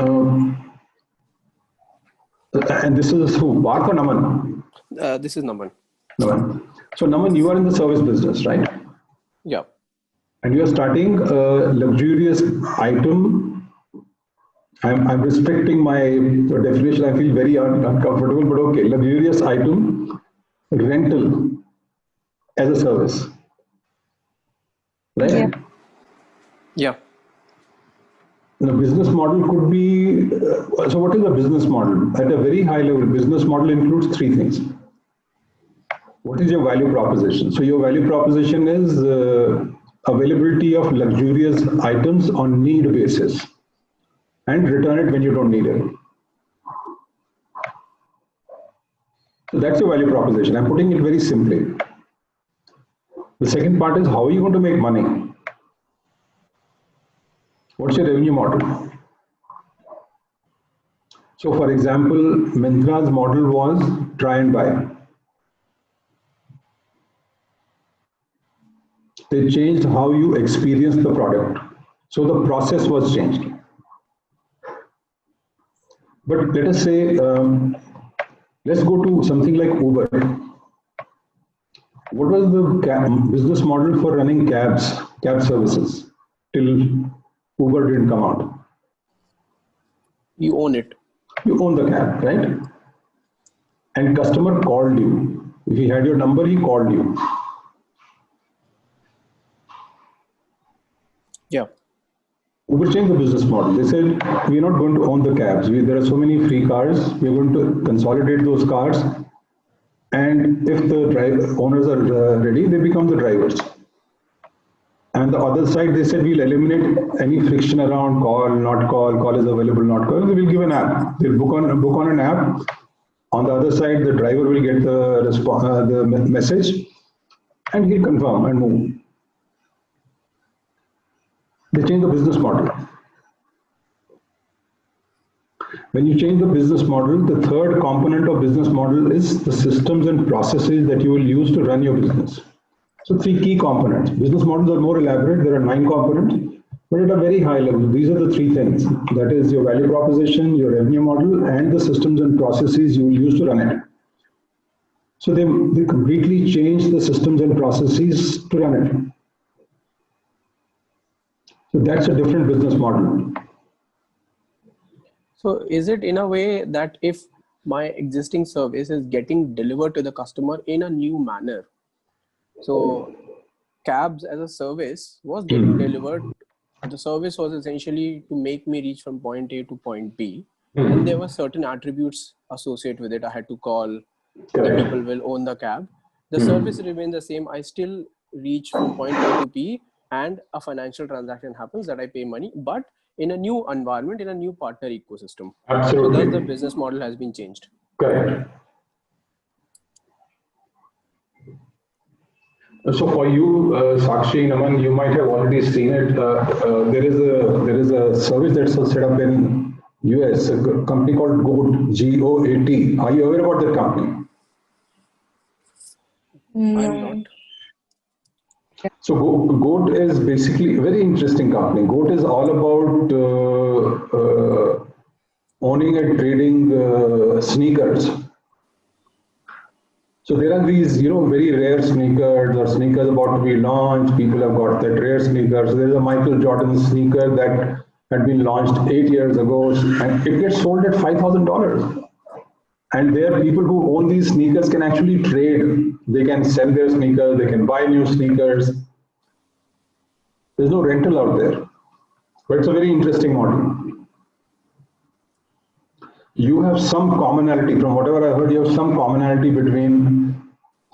A: and this is who? Parth or Naman?
D: This is Naman.
A: Naman. So Naman, you are in the service business, right?
D: Yeah.
A: And you are starting a luxurious item. I'm respecting my definition. I feel very uncomfortable, but okay. Luxurious item rental as a service, right?
B: Yeah.
D: Yeah.
A: The business model could be, so what is a business model? At a very high level, business model includes three things. What is your value proposition? So your value proposition is availability of luxurious items on need basis and return it when you don't need it. So that's your value proposition. I'm putting it very simply. The second part is how are you going to make money? What's your revenue model? So for example, Myntra's model was try and buy. They changed how you experience the product. So the process was changed. But let us say, let's go to something like Uber. What was the business model for running cab services till Uber didn't come out?
D: You own it.
A: You own the cab, right? And customer called you. If he had your number, he called you.
D: Yeah.
A: Uber changed the business model. They said, we're not going to own the cabs. There are so many free cars. We're going to consolidate those cars. And if the owners are ready, they become the drivers. And the other side, they said, we'll eliminate any friction around call is available, not call. They will give an app. They'll book on an app. On the other side, the driver will get the message and he'll confirm and move. They change the business model. When you change the business model, the third component of business model is the systems and processes that you will use to run your business. So three key components. Business models are more elaborate. There are 9 components, but at a very high level, these are the 3 things. That is your value proposition, your revenue model, and the systems and processes you will use to run it. So they completely change the systems and processes to run it. So that's a different business model.
D: So is it in a way that if my existing service is getting delivered to the customer in a new manner, so cabs as a service was getting delivered, the service was essentially to make me reach from point A to point B, and there were certain attributes associated with it. I had to call, the people will own the cab. The service remains the same. I still reach from point A to B and a financial transaction happens that I pay money, but in a new environment, in a new partner ecosystem.
A: Absolutely.
D: So thus the business model has been changed.
A: Correct. So for you, Sakshi, Naman, you might have already seen it. There is a service that's set up in US, a company called GOAT, G-O-A-T. Are you aware about that company?
D: I'm not.
A: So GOAT is basically a very interesting company. GOAT is all about owning and trading sneakers. So there are these, very rare sneakers or sneakers about to be launched. People have got that rare sneaker. So there's a Michael Jordan sneaker that had been launched 8 years ago, and it gets sold at $5,000. And there, people who own these sneakers can actually trade. They can sell their sneakers. They can buy new sneakers. There's no rental out there, but it's a very interesting model. You have some commonality, from whatever I heard, you have some commonality between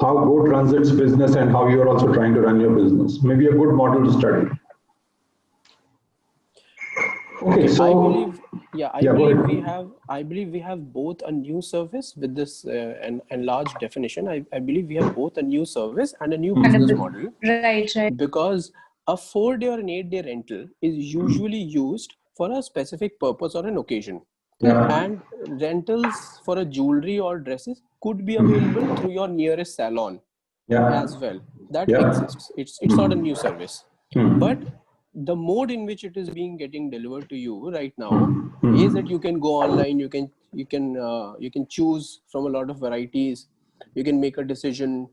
A: how GOAT runs its business and how you're also trying to run your business. Maybe a good model to study. Okay, so
D: I believe, I
A: yeah, go
D: believe
A: ahead.
D: I believe we have both a new service with this enlarged definition. I believe we have both a new service and a new business model,
B: Right.
D: because a 4-day or an 8-day rental is usually used for a specific purpose or an occasion.
A: Yeah.
D: And rentals for a jewelry or dresses could be available through your nearest salon
A: Yeah.
D: as well. That
A: Yeah.
D: exists. It's not a new service,
A: Hmm.
D: but the mode in which it is being getting delivered to you right now
A: Hmm.
D: is that you can go online, you can choose from a lot of varieties, you can make a decision.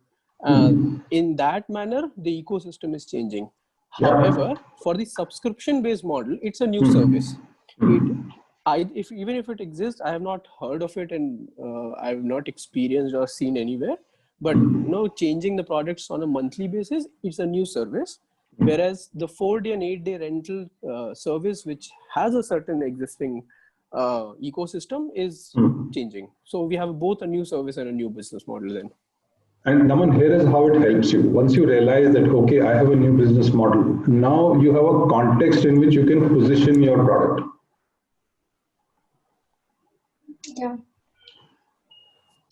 D: In that manner, the ecosystem is changing.
A: Yeah.
D: However, for the subscription based model, it's a new service. Even if it exists, I have not heard of it, and I have not experienced or seen anywhere. But changing the products on a monthly basis, it's a new service. Whereas the 4-day and 8-day rental service, which has a certain existing ecosystem, is changing. So we have both a new service and a new business model then.
A: And Naman, here is how it helps you. Once you realize that, okay, I have a new business model, now you have a context in which you can position your product.
B: Yeah.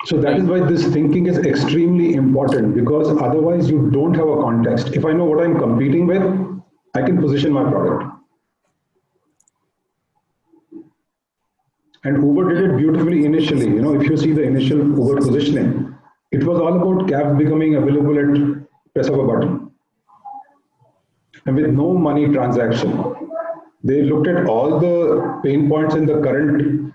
A: So that is why this thinking is extremely important, because otherwise you don't have a context. If I know what I'm competing with, I can position my product. And Uber did it beautifully initially. If you see the initial Uber positioning, it was all about cabs becoming available at press of a button. And with no money transaction, they looked at all the pain points in the current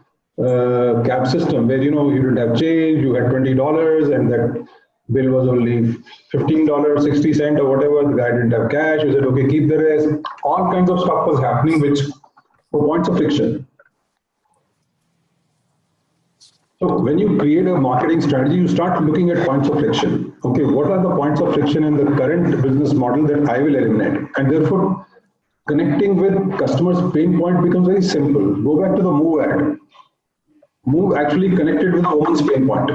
A: cab system, where you didn't have change, you had $20, and that bill was only $15, 60 cents or whatever. The guy didn't have cash. You said, okay, keep the rest. All kinds of stuff was happening, which were points of friction. So when you create a marketing strategy, you start looking at points of friction. Okay, what are the points of friction in the current business model that I will eliminate? And therefore, connecting with customers' pain point becomes very simple. Go back to the Move ad. Move actually connected with a woman's pain point.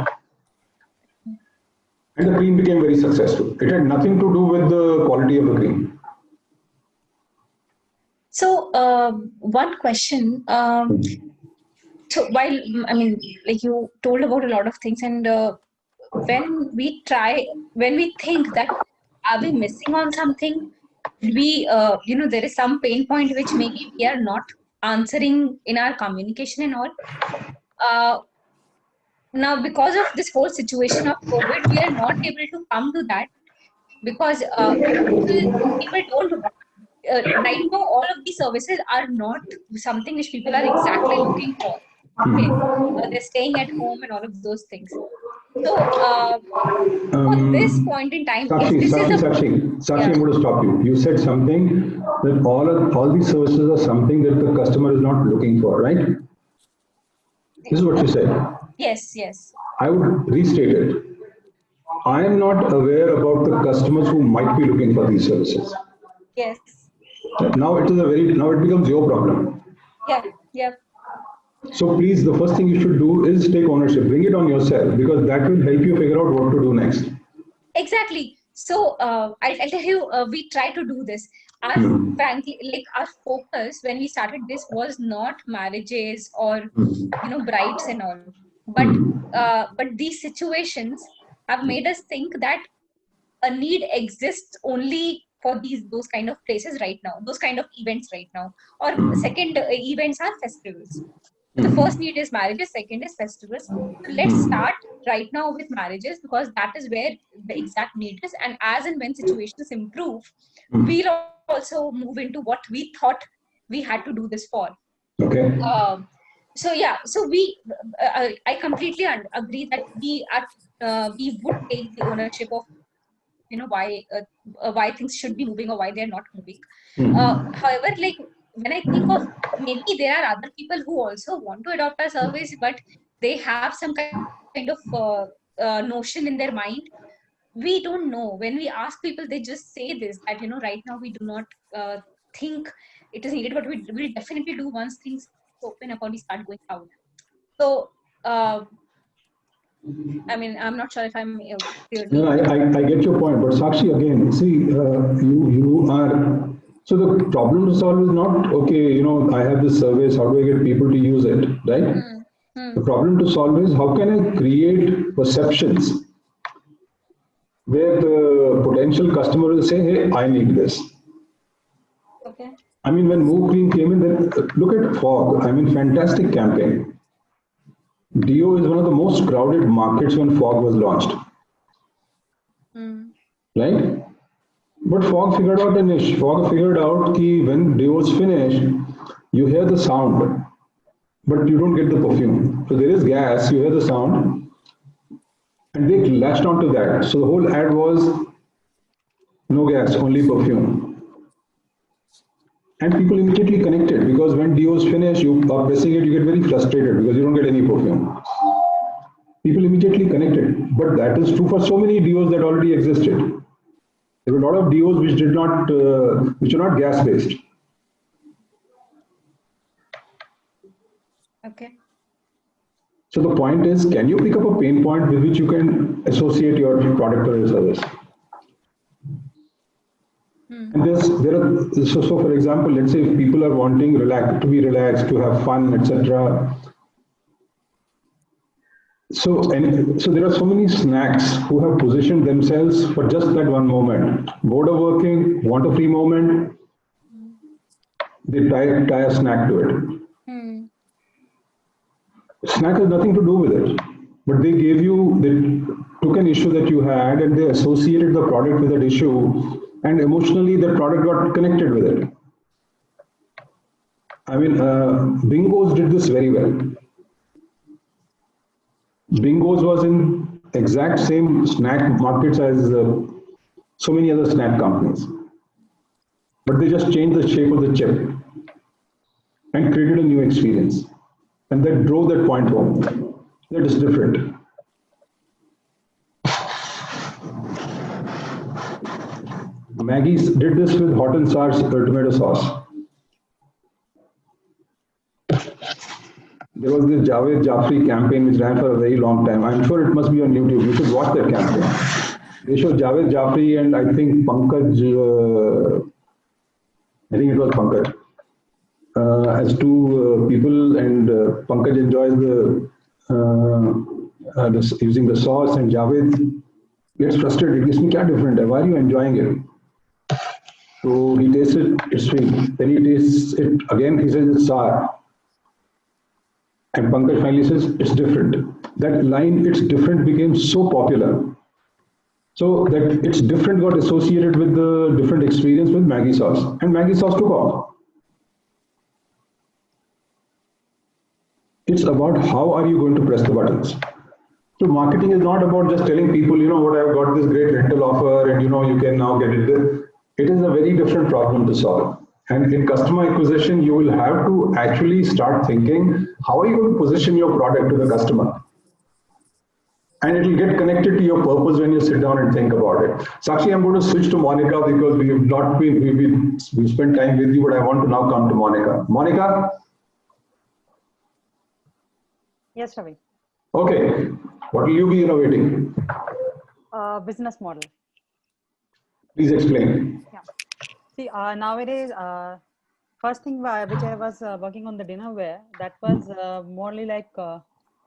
A: And the cream became very successful. It had nothing to do with the quality of the cream.
B: So one question. So while like you told about a lot of things, and when we think that are we missing on something, there is some pain point which maybe we are not answering in our communication and all. Now, because of this whole situation of COVID, we are not able to come to that, because people don't. Right now, all of these services are not something which people are exactly looking for. Okay, they're staying at home and all of those things. So, at this point in time,
A: Sakshi, I'm going to stop you. You said something that all these services are something that the customer is not looking for, right? This is what you said.
B: Yes.
A: I would restate it. I am not aware about the customers who might be looking for these services.
B: Yes.
A: Now it becomes your problem.
B: Yeah.
A: So please, the first thing you should do is take ownership, bring it on yourself, because that will help you figure out what to do next.
B: Exactly. So I'll tell you, we try to do this. Frankly, like our focus when we started this was not marriages or brides and all, but these situations have made us think that a need exists only for those kind of places right now, those kind of events right now. Or second, events are festivals. The first need is marriages, second is festivals. So let's start right now with marriages, because that is where the exact need is. And as and when situations improve, we'll also move into what we thought we had to do this for.
A: Okay.
B: So I completely agree that we would take the ownership of why things should be moving or why they're not moving. However, like when I think of, maybe there are other people who also want to adopt our service, but they have some kind of notion in their mind. We don't know. When we ask people, they just say this, that right now we do not think it is needed, but we will definitely do once things open up or we start going out. So I'm not sure if I'm clear.
A: No, I get your point, but Sakshi, again, see, you are So the problem to solve is not, okay, I have this service, how do I get people to use it, right? The problem to solve is how can I create perceptions where the potential customer will say, hey, I need this.
B: Okay.
A: I mean, when Move Green came in, then look at Fog. I mean, fantastic campaign. Dio is one of the most crowded markets when Fog was launched. Right? But Fog figured out a niche. Fog figured out that when Dio is finished, you hear the sound, but you don't get the perfume. So there is gas, you hear the sound, and they latched onto that. So the whole ad was no gas, only perfume. And people immediately connected because when Dio is finished, you are pressing it, you get very frustrated because you don't get any perfume. People immediately connected. But that is true for so many Dios that already existed. There were a lot of Dios which are not gas based.
B: Okay.
A: So the point is, can you pick up a pain point with which you can associate your product or your service? And so for example, let's say if people are wanting to be relaxed, to have fun, etc. So there are so many snacks who have positioned themselves for just that one moment. Bored of working, want a free moment, they tie a snack to it. Snack has nothing to do with it, but they took an issue that you had and they associated the product with that issue, and emotionally the product got connected with it. I mean, Bingos did this very well. Bingos was in exact same snack markets as so many other snack companies, but they just changed the shape of the chip and created a new experience, and that drove that point home. That is different. Maggi did this with hot and sour tomato sauce. There was this Javed Jafri campaign which ran for a very long time. I'm sure it must be on YouTube. You should watch that campaign. They showed Javed Jafri and I think Pankaj, I think it was Pankaj, as two people, and Pankaj enjoys using the sauce, and Javed gets frustrated. He says, "Kya different hai? Why are you enjoying it?" So he tastes it, it's sweet. Then he tastes it again, he says it's sour. And Pankaj finally says, it's different. That line, it's different, became so popular. So that it's different got associated with the different experience with Maggi sauce. And Maggi sauce took off. It's about how are you going to press the buttons. So marketing is not about just telling people, I've got this great rental offer and you can now get it. It is a very different problem to solve. And in customer acquisition, you will have to actually start thinking, how are you going to position your product to the customer? And it will get connected to your purpose when you sit down and think about it. Sakshi, I'm going to switch to Monica because we've spent time with you, but I want to now come to Monica. Monica?
E: Yes, Ravi.
A: Okay. What will you be innovating?
E: Business model.
A: Please explain.
E: Yeah. See, nowadays, first thing which I was working on the dinnerware, that was morely like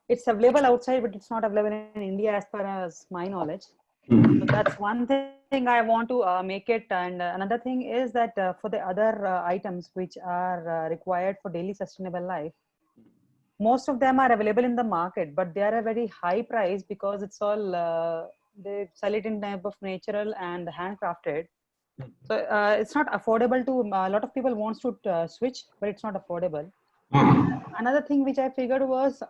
E: it's available outside, but it's not available in India as far as my knowledge. So that's one thing I want to make it. And another thing is that for the other items which are required for daily sustainable life, most of them are available in the market, but they are a very high price because it's all they sell it in type of natural and handcrafted. So it's not affordable to a lot of people wants to switch, but it's not affordable. Another thing which I figured was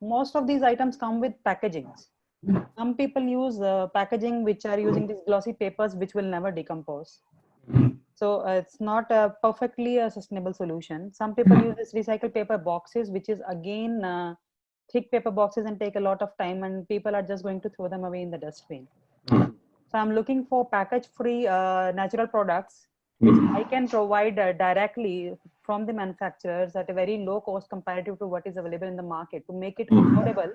E: most of these items come with packagings. Some people use packaging which are using these glossy papers which will never decompose. So it's not perfectly a sustainable solution. Some people use this recycled paper boxes, which is again thick paper boxes and take a lot of time, and people are just going to throw them away in the dustbin. So I'm looking for package-free natural products which I can provide directly from the manufacturers at a very low cost comparative to what is available in the market to make it affordable,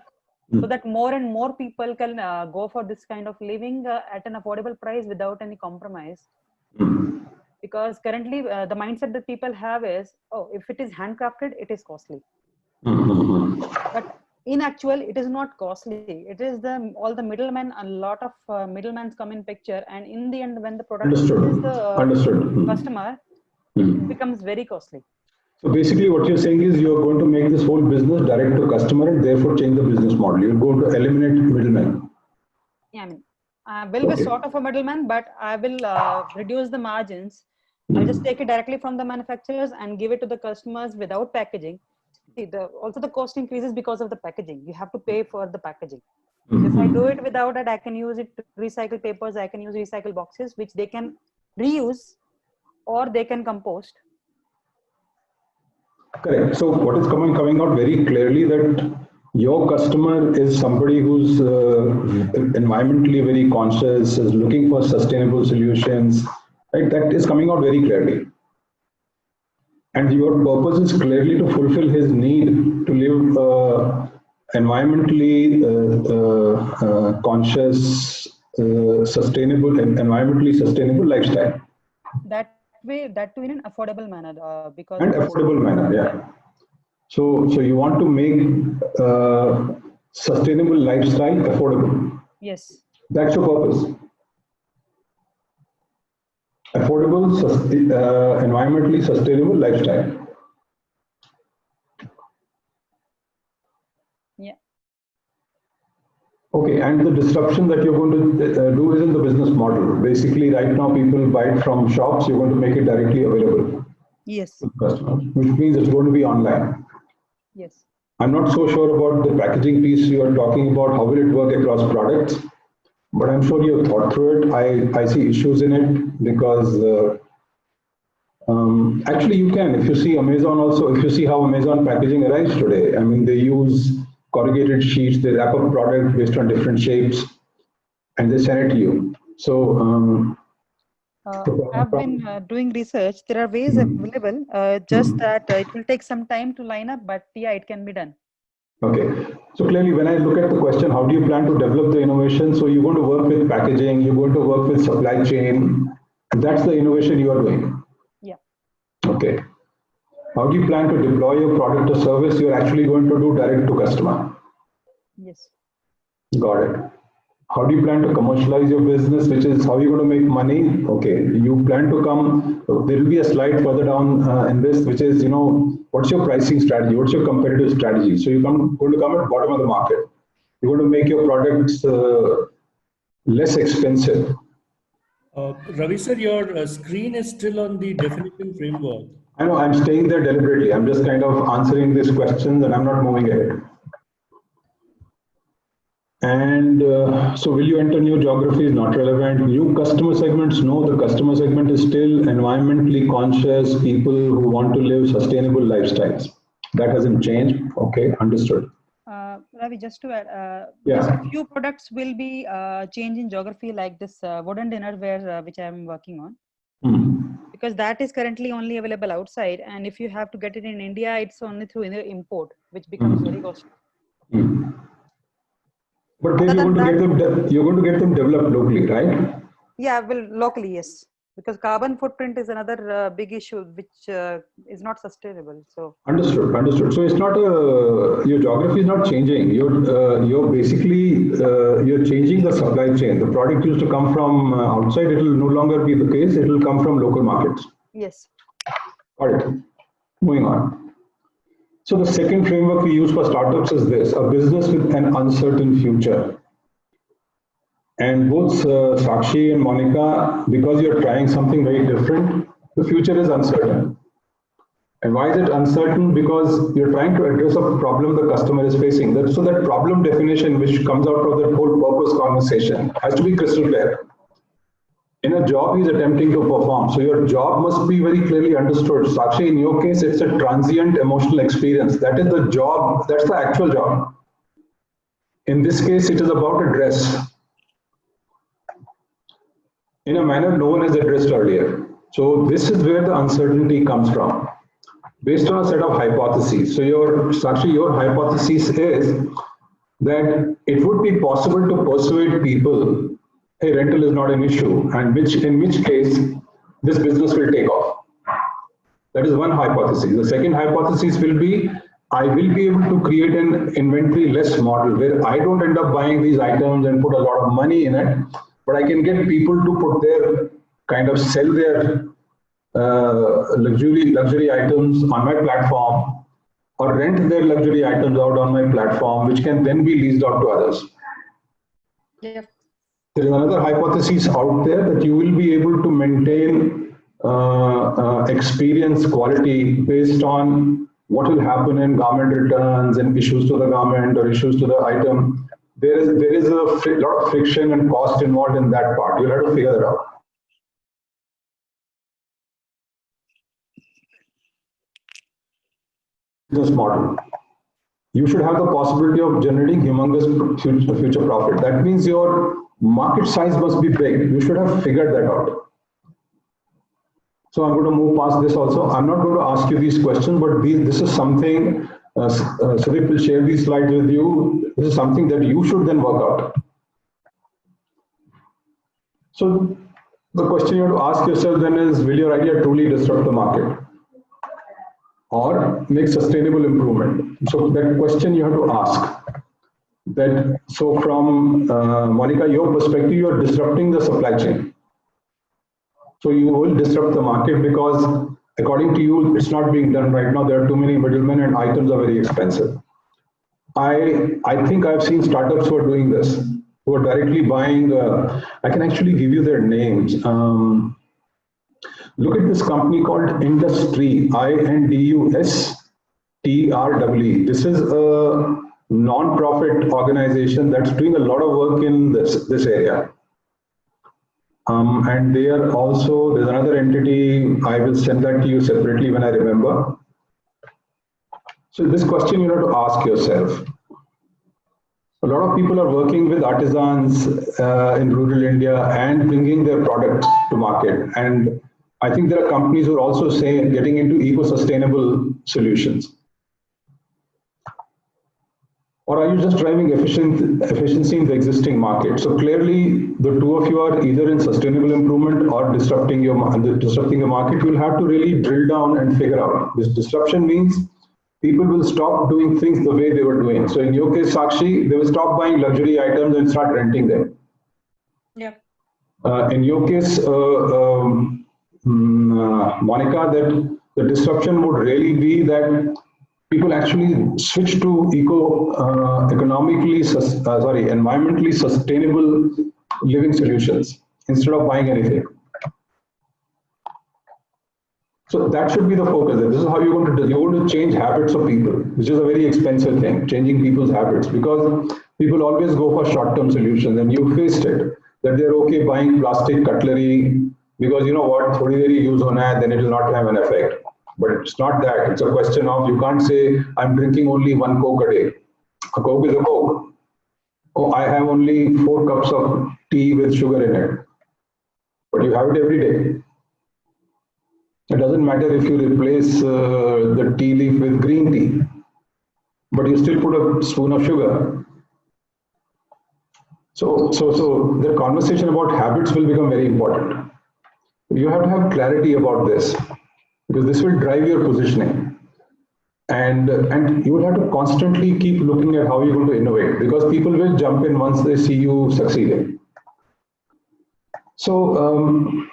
E: so that more and more people can go for this kind of living at an affordable price without any compromise. Because currently the mindset that people have is, oh, if it is handcrafted, it is costly. But in actual, it is not costly. It is all the middlemen, a lot of middlemen come in picture, and in the end, when the product reaches the customer, it becomes very costly.
A: So basically what you're saying is you're going to make this whole business direct to customer and therefore change the business model. You're going to eliminate middlemen.
E: Yeah, I mean, I will be sort of a middleman, but I will reduce the margins. I'll just take it directly from the manufacturers and give it to the customers without packaging. See, also the cost increases because of the packaging. You have to pay for the packaging. If I do it without it, I can use it to recycle papers. I can use recycle boxes, which they can reuse or they can compost.
A: Correct. So what is coming out very clearly that your customer is somebody who's environmentally very conscious, is looking for sustainable solutions, right? That is coming out very clearly. And your purpose is clearly to fulfill his need to live environmentally conscious, sustainable, environmentally sustainable lifestyle.
E: That too in an affordable manner, because
A: and affordable manner, yeah. So you want to make sustainable lifestyle affordable.
E: Yes.
A: That's your purpose. Affordable, environmentally sustainable lifestyle.
E: Yeah.
A: Okay, and the disruption that you're going to do is in the business model. Basically, right now people buy it from shops. You're going to make it directly available.
E: Yes.
A: To customers, which means it's going to be online.
E: Yes.
A: I'm not so sure about the packaging piece you are talking about. How will it work across products? But I'm sure you've thought through it. I see issues in it because actually you can. If you see Amazon also, if you see how Amazon packaging arrives today, I mean, they use corrugated sheets, they wrap up product based on different shapes, and they send it to you. So
E: I've been doing research. There are ways available, just that it will take some time to line up, but yeah, it can be done.
A: Okay. So clearly, when I look at the question, how do you plan to develop the innovation? So you're going to work with packaging, you're going to work with supply chain. That's the innovation you are doing.
E: Yeah.
A: Okay. How do you plan to deploy your product or service? You're actually going to do direct to customer.
E: Yes.
A: Got it. How do you plan to commercialize your business, which is how you're going to make money? Okay, you plan to come, there will be a slide further down in this, which is, what's your pricing strategy? What's your competitive strategy? So you're going to come at the bottom of the market. You're going to make your products less expensive.
G: Ravi sir, your screen is still on the definition framework.
A: I know, I'm staying there deliberately. I'm just kind of answering these questions and I'm not moving ahead. And so will you enter new geographies? Not relevant. New customer segments? No, the customer segment is still environmentally conscious people who want to live sustainable lifestyles. That hasn't changed. Okay, understood.
E: Ravi, just to add,
A: yeah.
E: Just a few products will be changing geography, like this wooden dinnerware, which I'm working on. Because that is currently only available outside. And if you have to get it in India, it's only through import, which becomes very costly.
A: But then you're going to get them developed locally, right?
E: Yeah, well, locally, yes. Because carbon footprint is another big issue, which is not sustainable. So
A: understood. So it's not your geography is not changing. You're basically you're changing the supply chain. The product used to come from outside. It will no longer be the case. It will come from local markets.
E: Yes.
A: All right. Moving on. So the second framework we use for startups is this: a business with an uncertain future. And both Sakshi and Monica, because you're trying something very different, the future is uncertain. And why is it uncertain? Because you're trying to address a problem the customer is facing. So that problem definition, which comes out of that whole purpose conversation, has to be crystal clear. In a job, he's attempting to perform. So your job must be very clearly understood. Sakshi, in your case, it's a transient emotional experience. That is the job. That's the actual job. In this case, it is about a dress. In a manner no one has addressed earlier. So this is where the uncertainty comes from, based on a set of hypotheses. So your hypothesis is that it would be possible to persuade people, hey, rental is not an issue, and in which case this business will take off. That is one hypothesis. The second hypothesis will be, I will be able to create an inventory less model where I don't end up buying these items and put a lot of money in it, but I can get people to put their, kind of sell their luxury items on my platform, or rent their luxury items out on my platform, which can then be leased out to others.
B: Yep.
A: There is another hypothesis out there that you will be able to maintain experience quality based on what will happen in garment returns and issues to the garment or issues to the item. There is a lot of friction and cost involved in that part. You'll have to figure that out. Business model. You should have the possibility of generating humongous future profit. That means your market size must be big. You should have figured that out. So I'm going to move past this also. I'm not going to ask you these questions, but this is something, Sudeep will share these slides with you. This is something that you should then work out. So the question you have to ask yourself then is, will your idea truly disrupt the market or make sustainable improvement? So that question you have to ask. That, so from Monica, your perspective, you are disrupting the supply chain. So you will disrupt the market because according to you, it's not being done right now. There are too many middlemen and items are very expensive. I think I've seen startups who are doing this, who are directly buying, I can actually give you their names. Look at this company called Industree, INDUSTREE. This is a non-profit organization that's doing a lot of work in this area. And they are also, there's another entity, I will send that to you separately when I remember. So this question you have to ask yourself. A lot of people are working with artisans in rural India and bringing their products to market. And I think there are companies who are also saying, getting into eco-sustainable solutions. Or are you just driving efficiency in the existing market? So clearly, the two of you are either in sustainable improvement or disrupting the market. You'll have to really drill down and figure out. This disruption means people will stop doing things the way they were doing. So in your case, Sakshi, they will stop buying luxury items and start renting them.
B: Yeah.
A: In your case, Monica, that the disruption would really be that people actually switch to environmentally sustainable living solutions instead of buying anything. So that should be the focus. This is how you're going to change habits of people, which is a very expensive thing, changing people's habits, because people always go for short-term solutions, and you faced it, that they're okay buying plastic cutlery because you know what, thodi deri use hona hai, then it will not have an effect. But it's not that. It's a question of, you can't say, I'm drinking only 1 Coke a day. A Coke is a Coke. Oh, I have only 4 cups of tea with sugar in it. But you have it every day. It doesn't matter if you replace the tea leaf with green tea, but you still put a spoon of sugar. So the conversation about habits will become very important. You have to have clarity about this, because this will drive your positioning. And you will have to constantly keep looking at how you're going to innovate, because people will jump in once they see you succeeding. So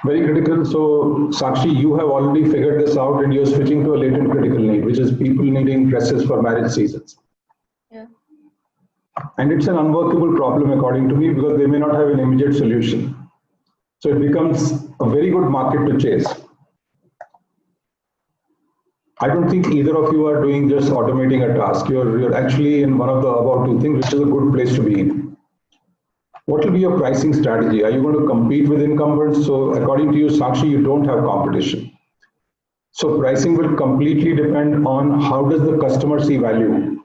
A: very critical. So Sakshi, you have already figured this out, and you're switching to a latent critical need, which is people needing dresses for marriage seasons.
B: Yeah.
A: And it's an unworkable problem according to me, because they may not have an immediate solution. So it becomes a very good market to chase. I don't think either of you are doing just automating a task. You're actually in one of the above two things, which is a good place to be in. What will be your pricing strategy? Are you going to compete with incumbents? So according to you, Sakshi, you don't have competition. So pricing will completely depend on how does the customer see value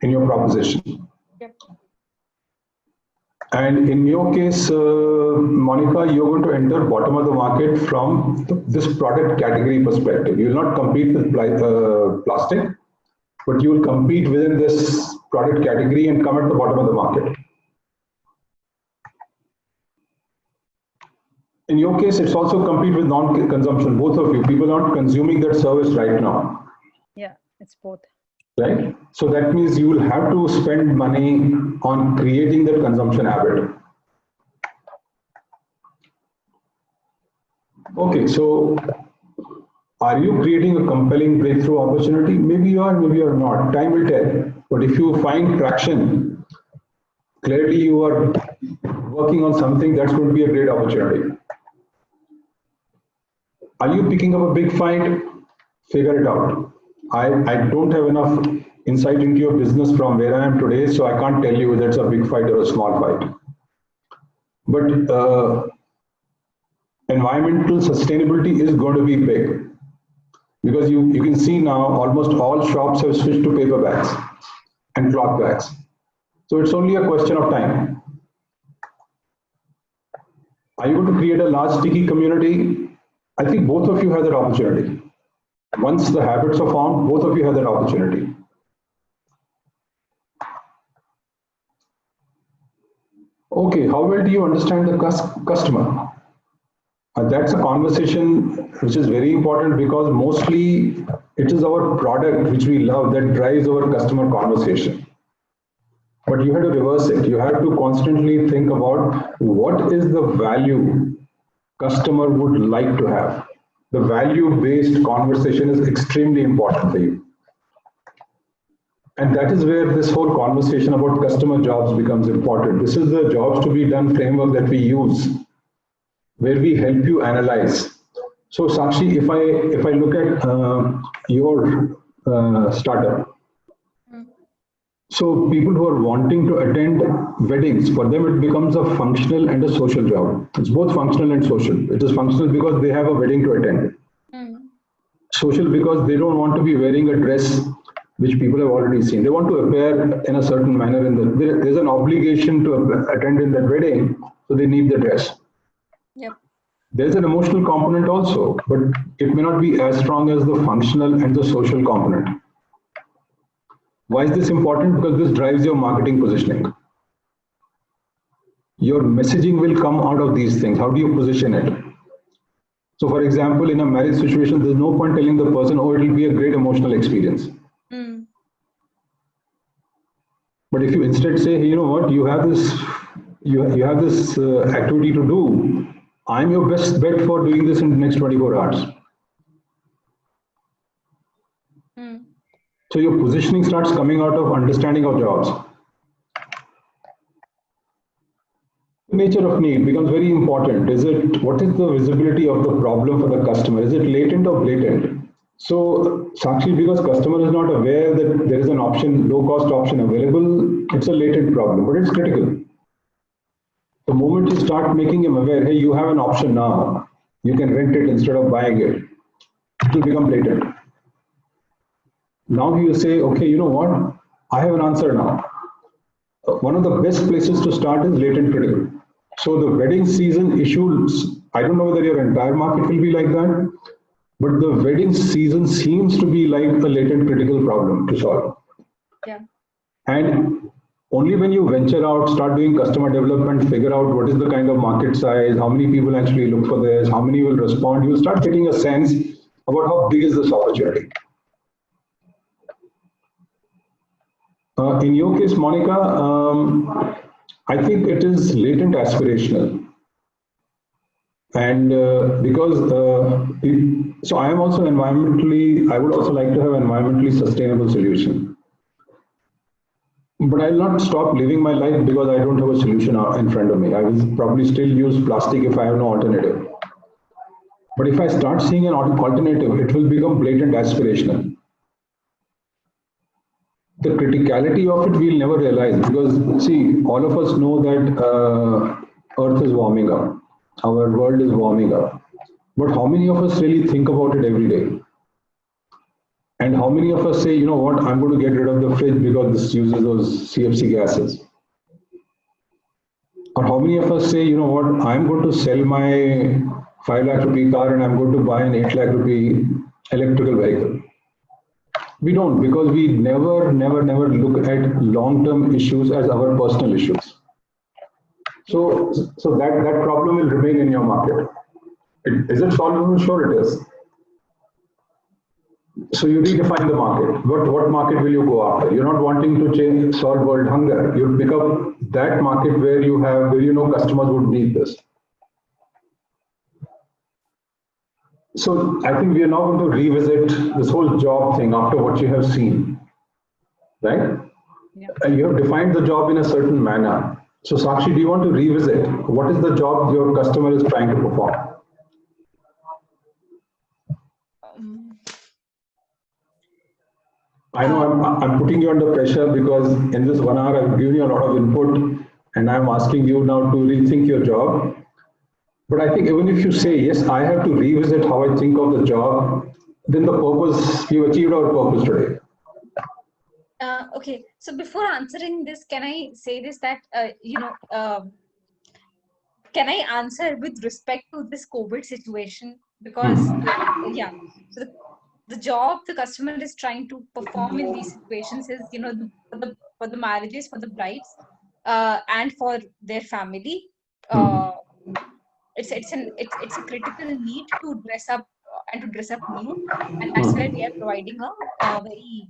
A: in your proposition.
B: Yep.
A: And in your case, Monica, you're going to enter bottom of the market from this product category perspective. You will not compete with plastic, but you will compete within this product category and come at the bottom of the market. In your case, it's also complete with non-consumption, both of you. People aren't consuming that service right now,
E: Yeah, it's both.
A: right? So that means you will have to spend money on creating that consumption habit. Okay, so are you creating a compelling breakthrough opportunity? Maybe you are, maybe you are not. Time will tell. But if you find traction, clearly you are working on something that's going to be a great opportunity. Are you picking up a big fight? Figure it out. I don't have enough insight into your business from where I am today, so I can't tell you whether it's a big fight or a small fight. But environmental sustainability is going to be big, because you can see now almost all shops have switched to paper bags and cloth bags. So it's only a question of time. Are you going to create a large sticky community? I think both of you have that opportunity. Once the habits are formed, both of you have that opportunity. Okay, how well do you understand the customer? That's a conversation which is very important, because mostly it is our product which we love that drives our customer conversation. But you have to reverse it. You have to constantly think about what is the value customer would like to have. The value-based conversation is extremely important for you. And that is where this whole conversation about customer jobs becomes important. This is the jobs to be done framework that we use, where we help you analyze. So Sakshi, if I look at your startup, so people who are wanting to attend weddings, for them it becomes a functional and a social job. It's both functional and social. It is functional because they have a wedding to attend. Social because they don't want to be wearing a dress which people have already seen. They want to appear in a certain manner. There's an obligation to attend in that wedding, so they need the dress.
B: Yep.
A: There's an emotional component also, but it may not be as strong as the functional and the social component. Why is this important? Because this drives your marketing positioning. Your messaging will come out of these things. How do you position it? So for example, in a marriage situation, there's no point telling the person, oh, it will be a great emotional experience. But if you instead say, hey, you know what, you have this activity to do. I'm your best bet for doing this in the next 24 hours. So your positioning starts coming out of understanding of jobs. The nature of need becomes very important. What is the visibility of the problem for the customer? Is it latent or blatant? So Sakshi, because customer is not aware that there is an option, low cost option available, it's a latent problem, but it's critical. The moment you start making him aware, hey, you have an option now, you can rent it instead of buying it, it will become blatant. Now he will say, okay, you know what? I have an answer now. One of the best places to start is latent critical. So the wedding season issues, I don't know whether your entire market will be like that, but the wedding season seems to be like a latent critical problem to solve.
B: Yeah.
A: And only when you venture out, start doing customer development, figure out what is the kind of market size, how many people actually look for this, how many will respond, you will start getting a sense about how big is this opportunity. In your case, Monica, I think it is latent aspirational. And so I am also I would also like to have an environmentally sustainable solution. But I'll not stop living my life because I don't have a solution in front of me. I will probably still use plastic if I have no alternative. But if I start seeing an alternative, it will become blatant aspirational. The criticality of it we'll never realize, because see, all of us know that Earth is warming up, our world is warming up, but how many of us really think about it every day? And how many of us say, you know what, I'm going to get rid of the fridge because this uses those CFC gases? Or how many of us say, you know what, I'm going to sell my 5 lakh rupee car and I'm going to buy an 8 lakh rupee electrical vehicle? We don't, because we never look at long-term issues as our personal issues. So that problem will remain in your market. Is it solvable? Sure it is. So you redefine the market. What market will you go after? You're not wanting to solve world hunger. You pick up that market where you know customers would need this. So I think we are now going to revisit this whole job thing after what you have seen, right?
E: Yeah.
A: And you have defined the job in a certain manner. So Sakshi, do you want to revisit what is the job your customer is trying to perform? I know I'm putting you under pressure because in this 1 hour I've given you a lot of input and I'm asking you now to rethink your job. But I think even if you say, yes, I have to revisit how I think of the job, then the purpose, we've achieved our purpose today.
B: Okay, so before answering this, can I say this that, can I answer with respect to this COVID situation? Because, yeah, so the job the customer is trying to perform in these situations is, for the marriages, for the brides, and for their family. It's a critical need to dress up and to dress up new, and that's where we are providing a very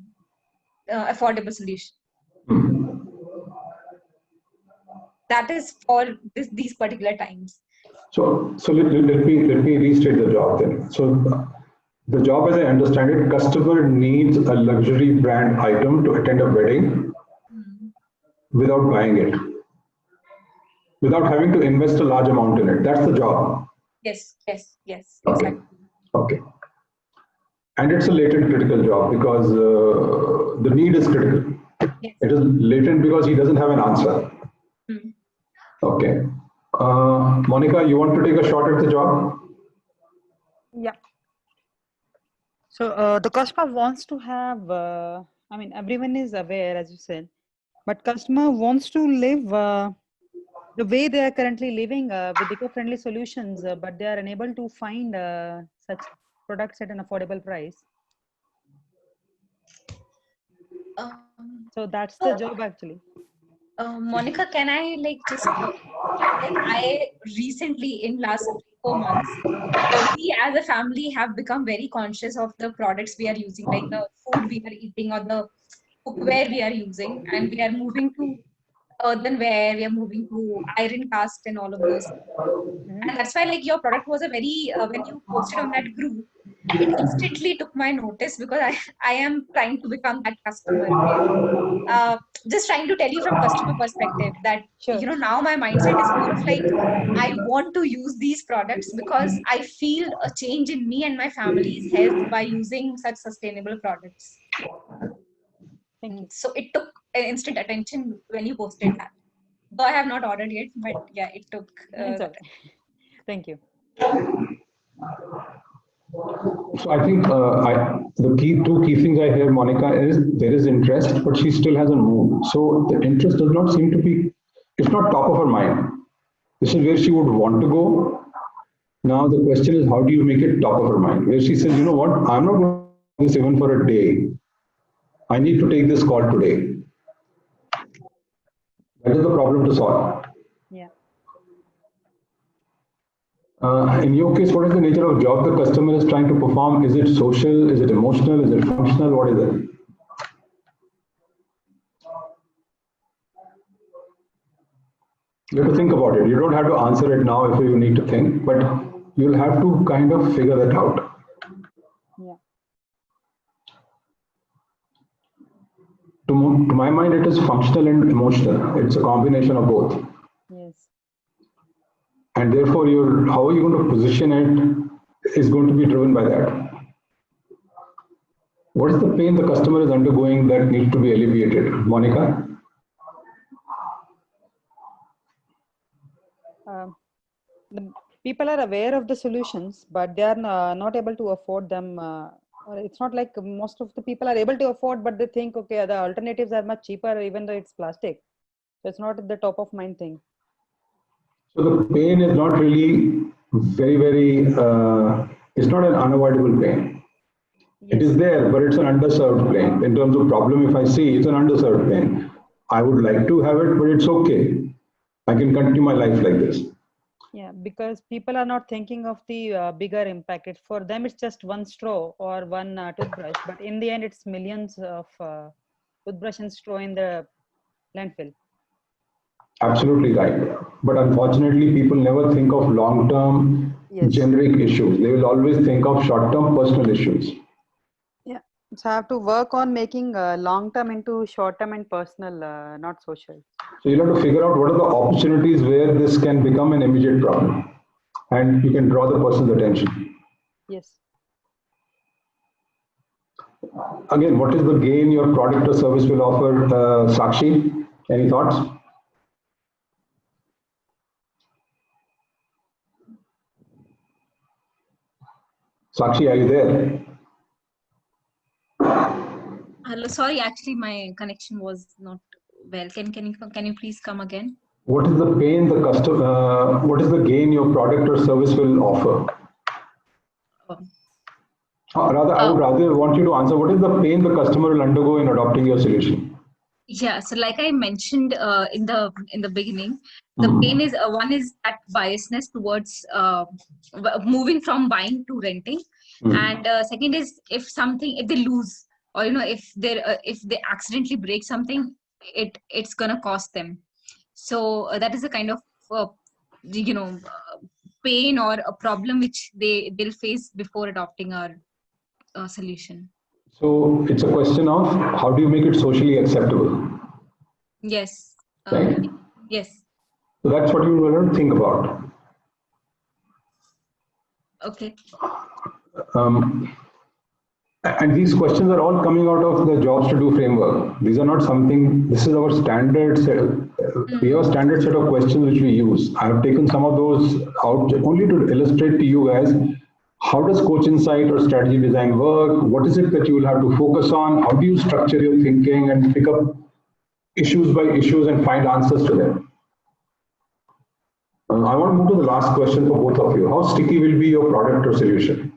B: affordable solution. That is for these particular times.
A: So let me restate the job then. So the job, as I understand it, customer needs a luxury brand item to attend a wedding without buying it, without having to invest a large amount in it. That's the job.
B: Yes.
A: Okay.
B: Exactly.
A: Okay. And it's a latent critical job because the need is critical.
B: Yes.
A: It is latent because he doesn't have an answer. Okay. Monica, you want to take a shot at the job?
E: Yeah. So the customer wants to have, everyone is aware, as you said, but customer wants to live the way they are currently living with eco-friendly solutions, but they are unable to find such products at an affordable price. So that's the job actually.
B: Monica, can I I recently in last 4 months, we as a family have become very conscious of the products we are using, like the food we are eating or the cookware we are using, and we are moving to earthenware, we are moving to iron cast and all of those. And that's why your product was a very, when you posted on that group, it instantly took my notice because I am trying to become that customer. Just trying to tell you from customer perspective that, now my mindset is more of I want to use these products because I feel a change in me and my family's health by using such sustainable products.
E: Thank you.
B: So it took instant attention when you posted that. Though I have not ordered yet, but yeah, it took.
E: It's okay. Thank you.
A: So I think the two key things I hear, Monica, is there is interest, but she still hasn't moved. So the interest does not seem to be, it's not top of her mind. This is where she would want to go. Now the question is, how do you make it top of her mind? Where she says, you know what, I'm not going to do this even for a day. I need to take this call today. That is the problem to solve.
E: Yeah.
A: In your case, what is the nature of job the customer is trying to perform? Is it social? Is it emotional? Is it functional? What is it? You have to think about it. You don't have to answer it now if you need to think, but you'll have to kind of figure that out.
E: Yeah.
A: To my mind, it is functional and emotional. It's a combination of both.
E: Yes.
A: And therefore, how are you going to position it is going to be driven by that. What is the pain the customer is undergoing that needs to be alleviated? Monica?
E: The people are aware of the solutions, but they are not able to afford them. Or it's not like most of the people are able to afford, but they think, okay, the alternatives are much cheaper, even though it's plastic. So it's not the top of mind thing.
A: So the pain is not really very, it's not an unavoidable pain. Yes. It is there, but it's an underserved pain. In terms of problem, if I see, it's an underserved pain. I would like to have it, but it's okay. I can continue my life like this.
E: Yeah, because people are not thinking of the bigger impact. For them, it's just one straw or one toothbrush, but in the end, it's millions of toothbrush and straw in the landfill.
A: Absolutely right. But unfortunately, people never think of long-term generic issues. They will always think of short-term personal issues.
E: Yeah, so I have to work on making long-term into short-term and personal, not social.
A: So you'll have to figure out what are the opportunities where this can become an immediate problem, and you can draw the person's attention.
E: Yes.
A: Again, what is the gain your product or service will offer? Sakshi, any thoughts? Sakshi, are you there?
B: Hello, sorry, actually my connection was not well. Can you please come again?
A: What is the pain the customer? What is the gain your product or service will offer? I would rather want you to answer. What is the pain the customer will undergo in adopting your solution?
B: Yeah, so like I mentioned in the beginning, the pain is one is that biasness towards moving from buying to renting, and second is if they lose, or if they accidentally break something, it's gonna cost them. So that is a kind of pain or a problem which they'll face before adopting our solution.
A: So it's a question of how do you make it socially acceptable?
B: Yes.
A: Right?
B: Yes.
A: So that's what you will think about.
B: Okay.
A: And these questions are all coming out of the jobs to do framework. These are not something, this is our standard set. We have a standard set of questions which we use. I have taken some of those out only to illustrate to you guys how does Coach Insight or strategy design work? What is it that you will have to focus on? How do you structure your thinking and pick up issues by issues and find answers to them? I want to move to the last question for both of you. How sticky will be your product or solution?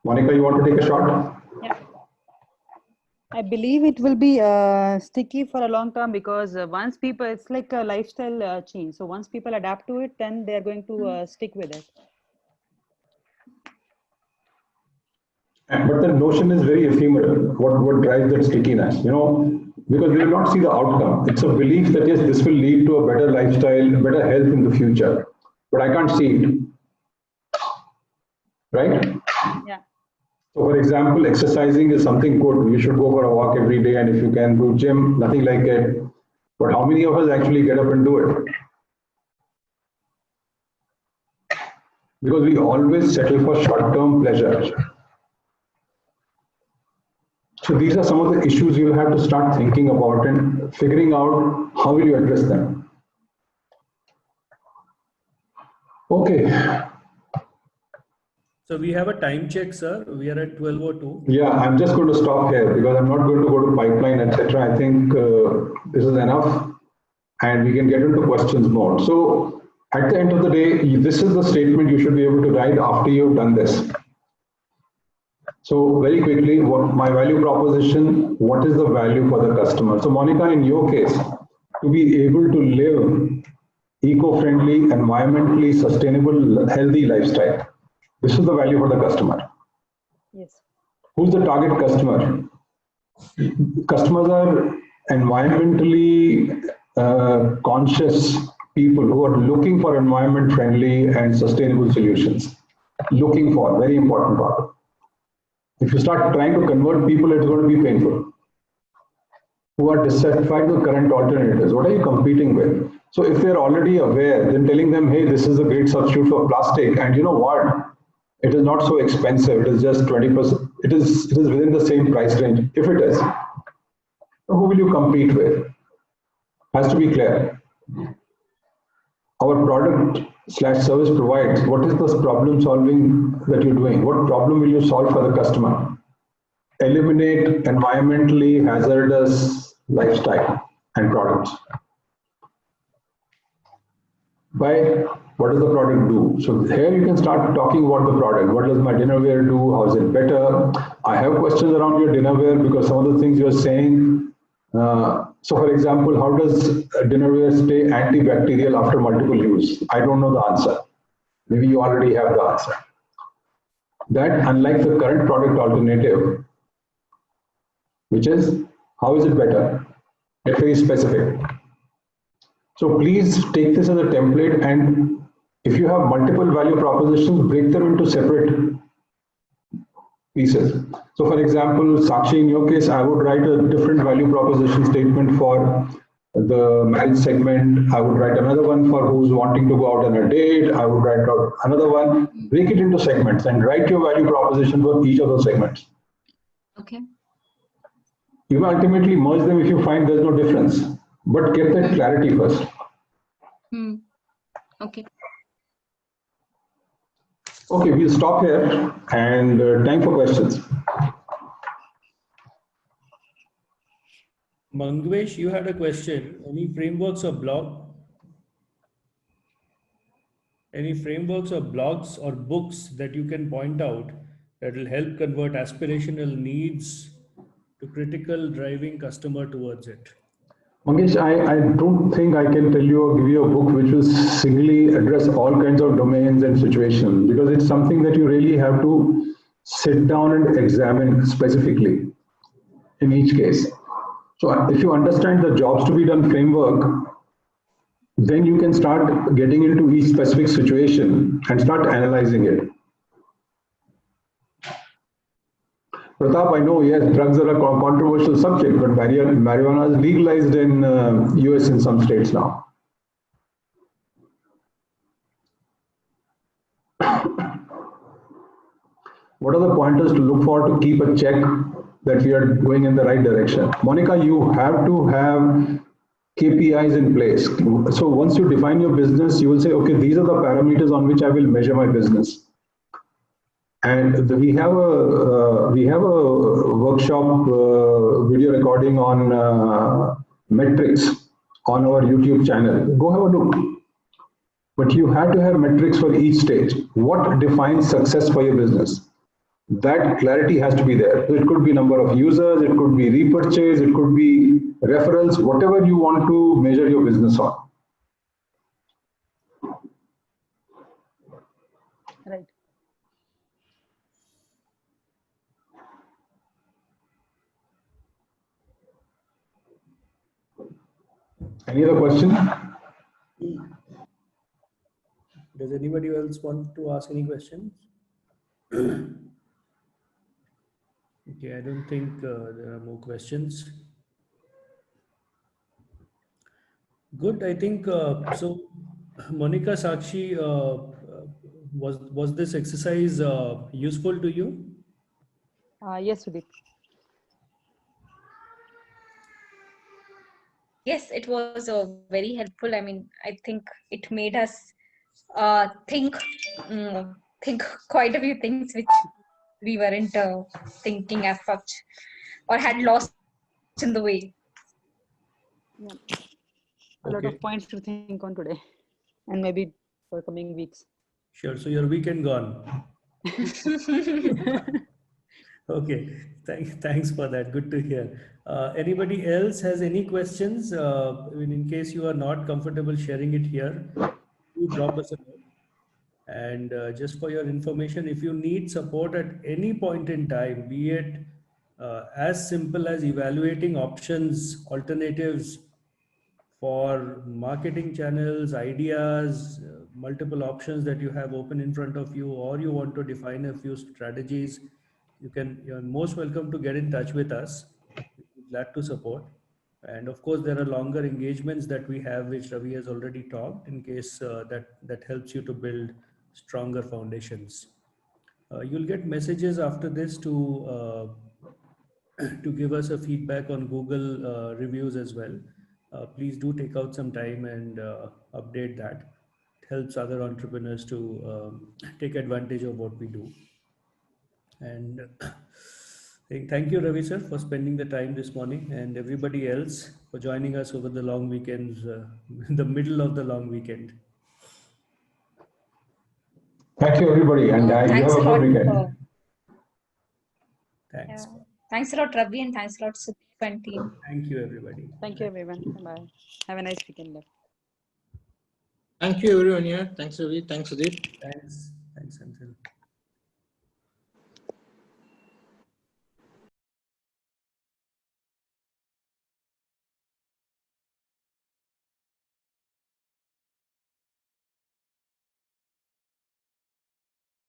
A: Monica, you want to take a shot?
E: Yeah. I believe it will be sticky for a long term because once people, it's like a lifestyle change. So once people adapt to it, then they're going to stick with it.
A: But the notion is very ephemeral. What drives that stickiness? Because they will not see the outcome. It's a belief that yes, this will lead to a better lifestyle, better health in the future. But I can't see it. Right?
E: Yeah.
A: So for example, exercising is something good. You should go for a walk every day, and if you can do gym, nothing like it. But how many of us actually get up and do it? Because we always settle for short-term pleasure. So these are some of the issues you'll have to start thinking about and figuring out how will you address them. Okay.
G: So we have a time check, sir. We are at 12:02.
A: Yeah, I'm just going to stop here because I'm not going to go to pipeline, etc. I think this is enough, and we can get into questions more. So at the end of the day, this is the statement you should be able to write after you've done this. So very quickly, what my value proposition, what is the value for the customer? So Monica, in your case, to be able to live eco-friendly, environmentally sustainable, healthy lifestyle. This is the value for the customer.
E: Yes.
A: Who's the target customer? Customers are environmentally conscious people who are looking for environment-friendly and sustainable solutions. Looking for, very important part. If you start trying to convert people, it's going to be painful. Who are dissatisfied with current alternatives, what are you competing with? So if they're already aware, then telling them, hey, this is a great substitute for plastic, and you know what? It is not so expensive. It is just 20%. It is within the same price range. If it is, who will you compete with? Has to be clear. Our product/service provides, what is this problem solving that you're doing? What problem will you solve for the customer? Eliminate environmentally hazardous lifestyle and products. By what does the product do? So here you can start talking about the product. What does my dinnerware do? How is it better? I have questions around your dinnerware because some of the things you're saying So for example, how does dinnerware stay antibacterial after multiple use? I don't know the answer. Maybe you already have the answer. That, unlike the current product alternative, which is, how is it better? Get very specific. So please take this as a template, and if you have multiple value propositions, break them into separate pieces. So for example, Sakshi, in your case, I would write a different value proposition statement for the marriage segment. I would write another one for who's wanting to go out on a date. I would write out another one. Break it into segments and write your value proposition for each of those segments.
B: Okay.
A: You will ultimately merge them if you find there's no difference, but get that clarity first.
B: Okay.
A: Okay, we'll stop here and time for questions.
G: Mangvesh, you had a question. Any frameworks or blogs or books that you can point out that will help convert aspirational needs to critical driving customer towards it?
A: Mangesh, I don't think I can tell you or give you a book which will singly address all kinds of domains and situations, because it's something that you really have to sit down and examine specifically in each case. So if you understand the jobs to be done framework, then you can start getting into each specific situation and start analyzing it. Pratap, I know, yes, drugs are a controversial subject, but marijuana is legalized in US in some states now. What are the pointers to look for to keep a check that we are going in the right direction? Monica, you have to have KPIs in place. So once you define your business, you will say, okay, these are the parameters on which I will measure my business. And we have a workshop video recording on metrics on our YouTube channel. Go have a look. But you have to have metrics for each stage. What defines success for your business? That clarity has to be there. It could be number of users, it could be repurchase, it could be referrals, whatever you want to measure your business on.
E: Right.
A: Any other question?
G: Does anybody else want to ask any questions? Okay, I don't think there are more questions. Good, I think so. Monica, Sakshi, was this exercise useful to you?
E: Yes, Sudeep.
B: Yes, it was very helpful. I mean, I think it made us think quite a few things which we weren't thinking as such, or had lost in the way.
E: Yeah. A lot of points to think on today, and maybe for coming weeks.
G: Sure. So your weekend gone. Okay. Thanks for that. Good to hear. Anybody else has any questions? In case you are not comfortable sharing it here, you drop us a note. And just for your information, if you need support at any point in time, be it as simple as evaluating options, alternatives for marketing channels, ideas, multiple options that you have open in front of you, or you want to define a few strategies, you're most welcome to get in touch with us. We're glad to support. And of course, there are longer engagements that we have, which Ravi has already talked, in case that helps you to build stronger foundations. You'll get messages after this to give us a feedback on Google reviews as well. Please do take out some time and update that. It helps other entrepreneurs to take advantage of what we do. And thank you, Ravi sir, for spending the time this morning, and everybody else for joining us over the long weekends, in the middle of the long weekend.
A: Thank you, everybody, and you have a good weekend.
G: Thanks.
B: Yeah. Thanks a lot, Ravi, and thanks a lot, Sudeep and team.
G: Thank you, everybody.
E: Thank you, everyone. Bye. Have a nice weekend.
H: Thank you, everyone here. Thanks, Ravi. Thanks, Sudeep.
G: Thanks, Anshul.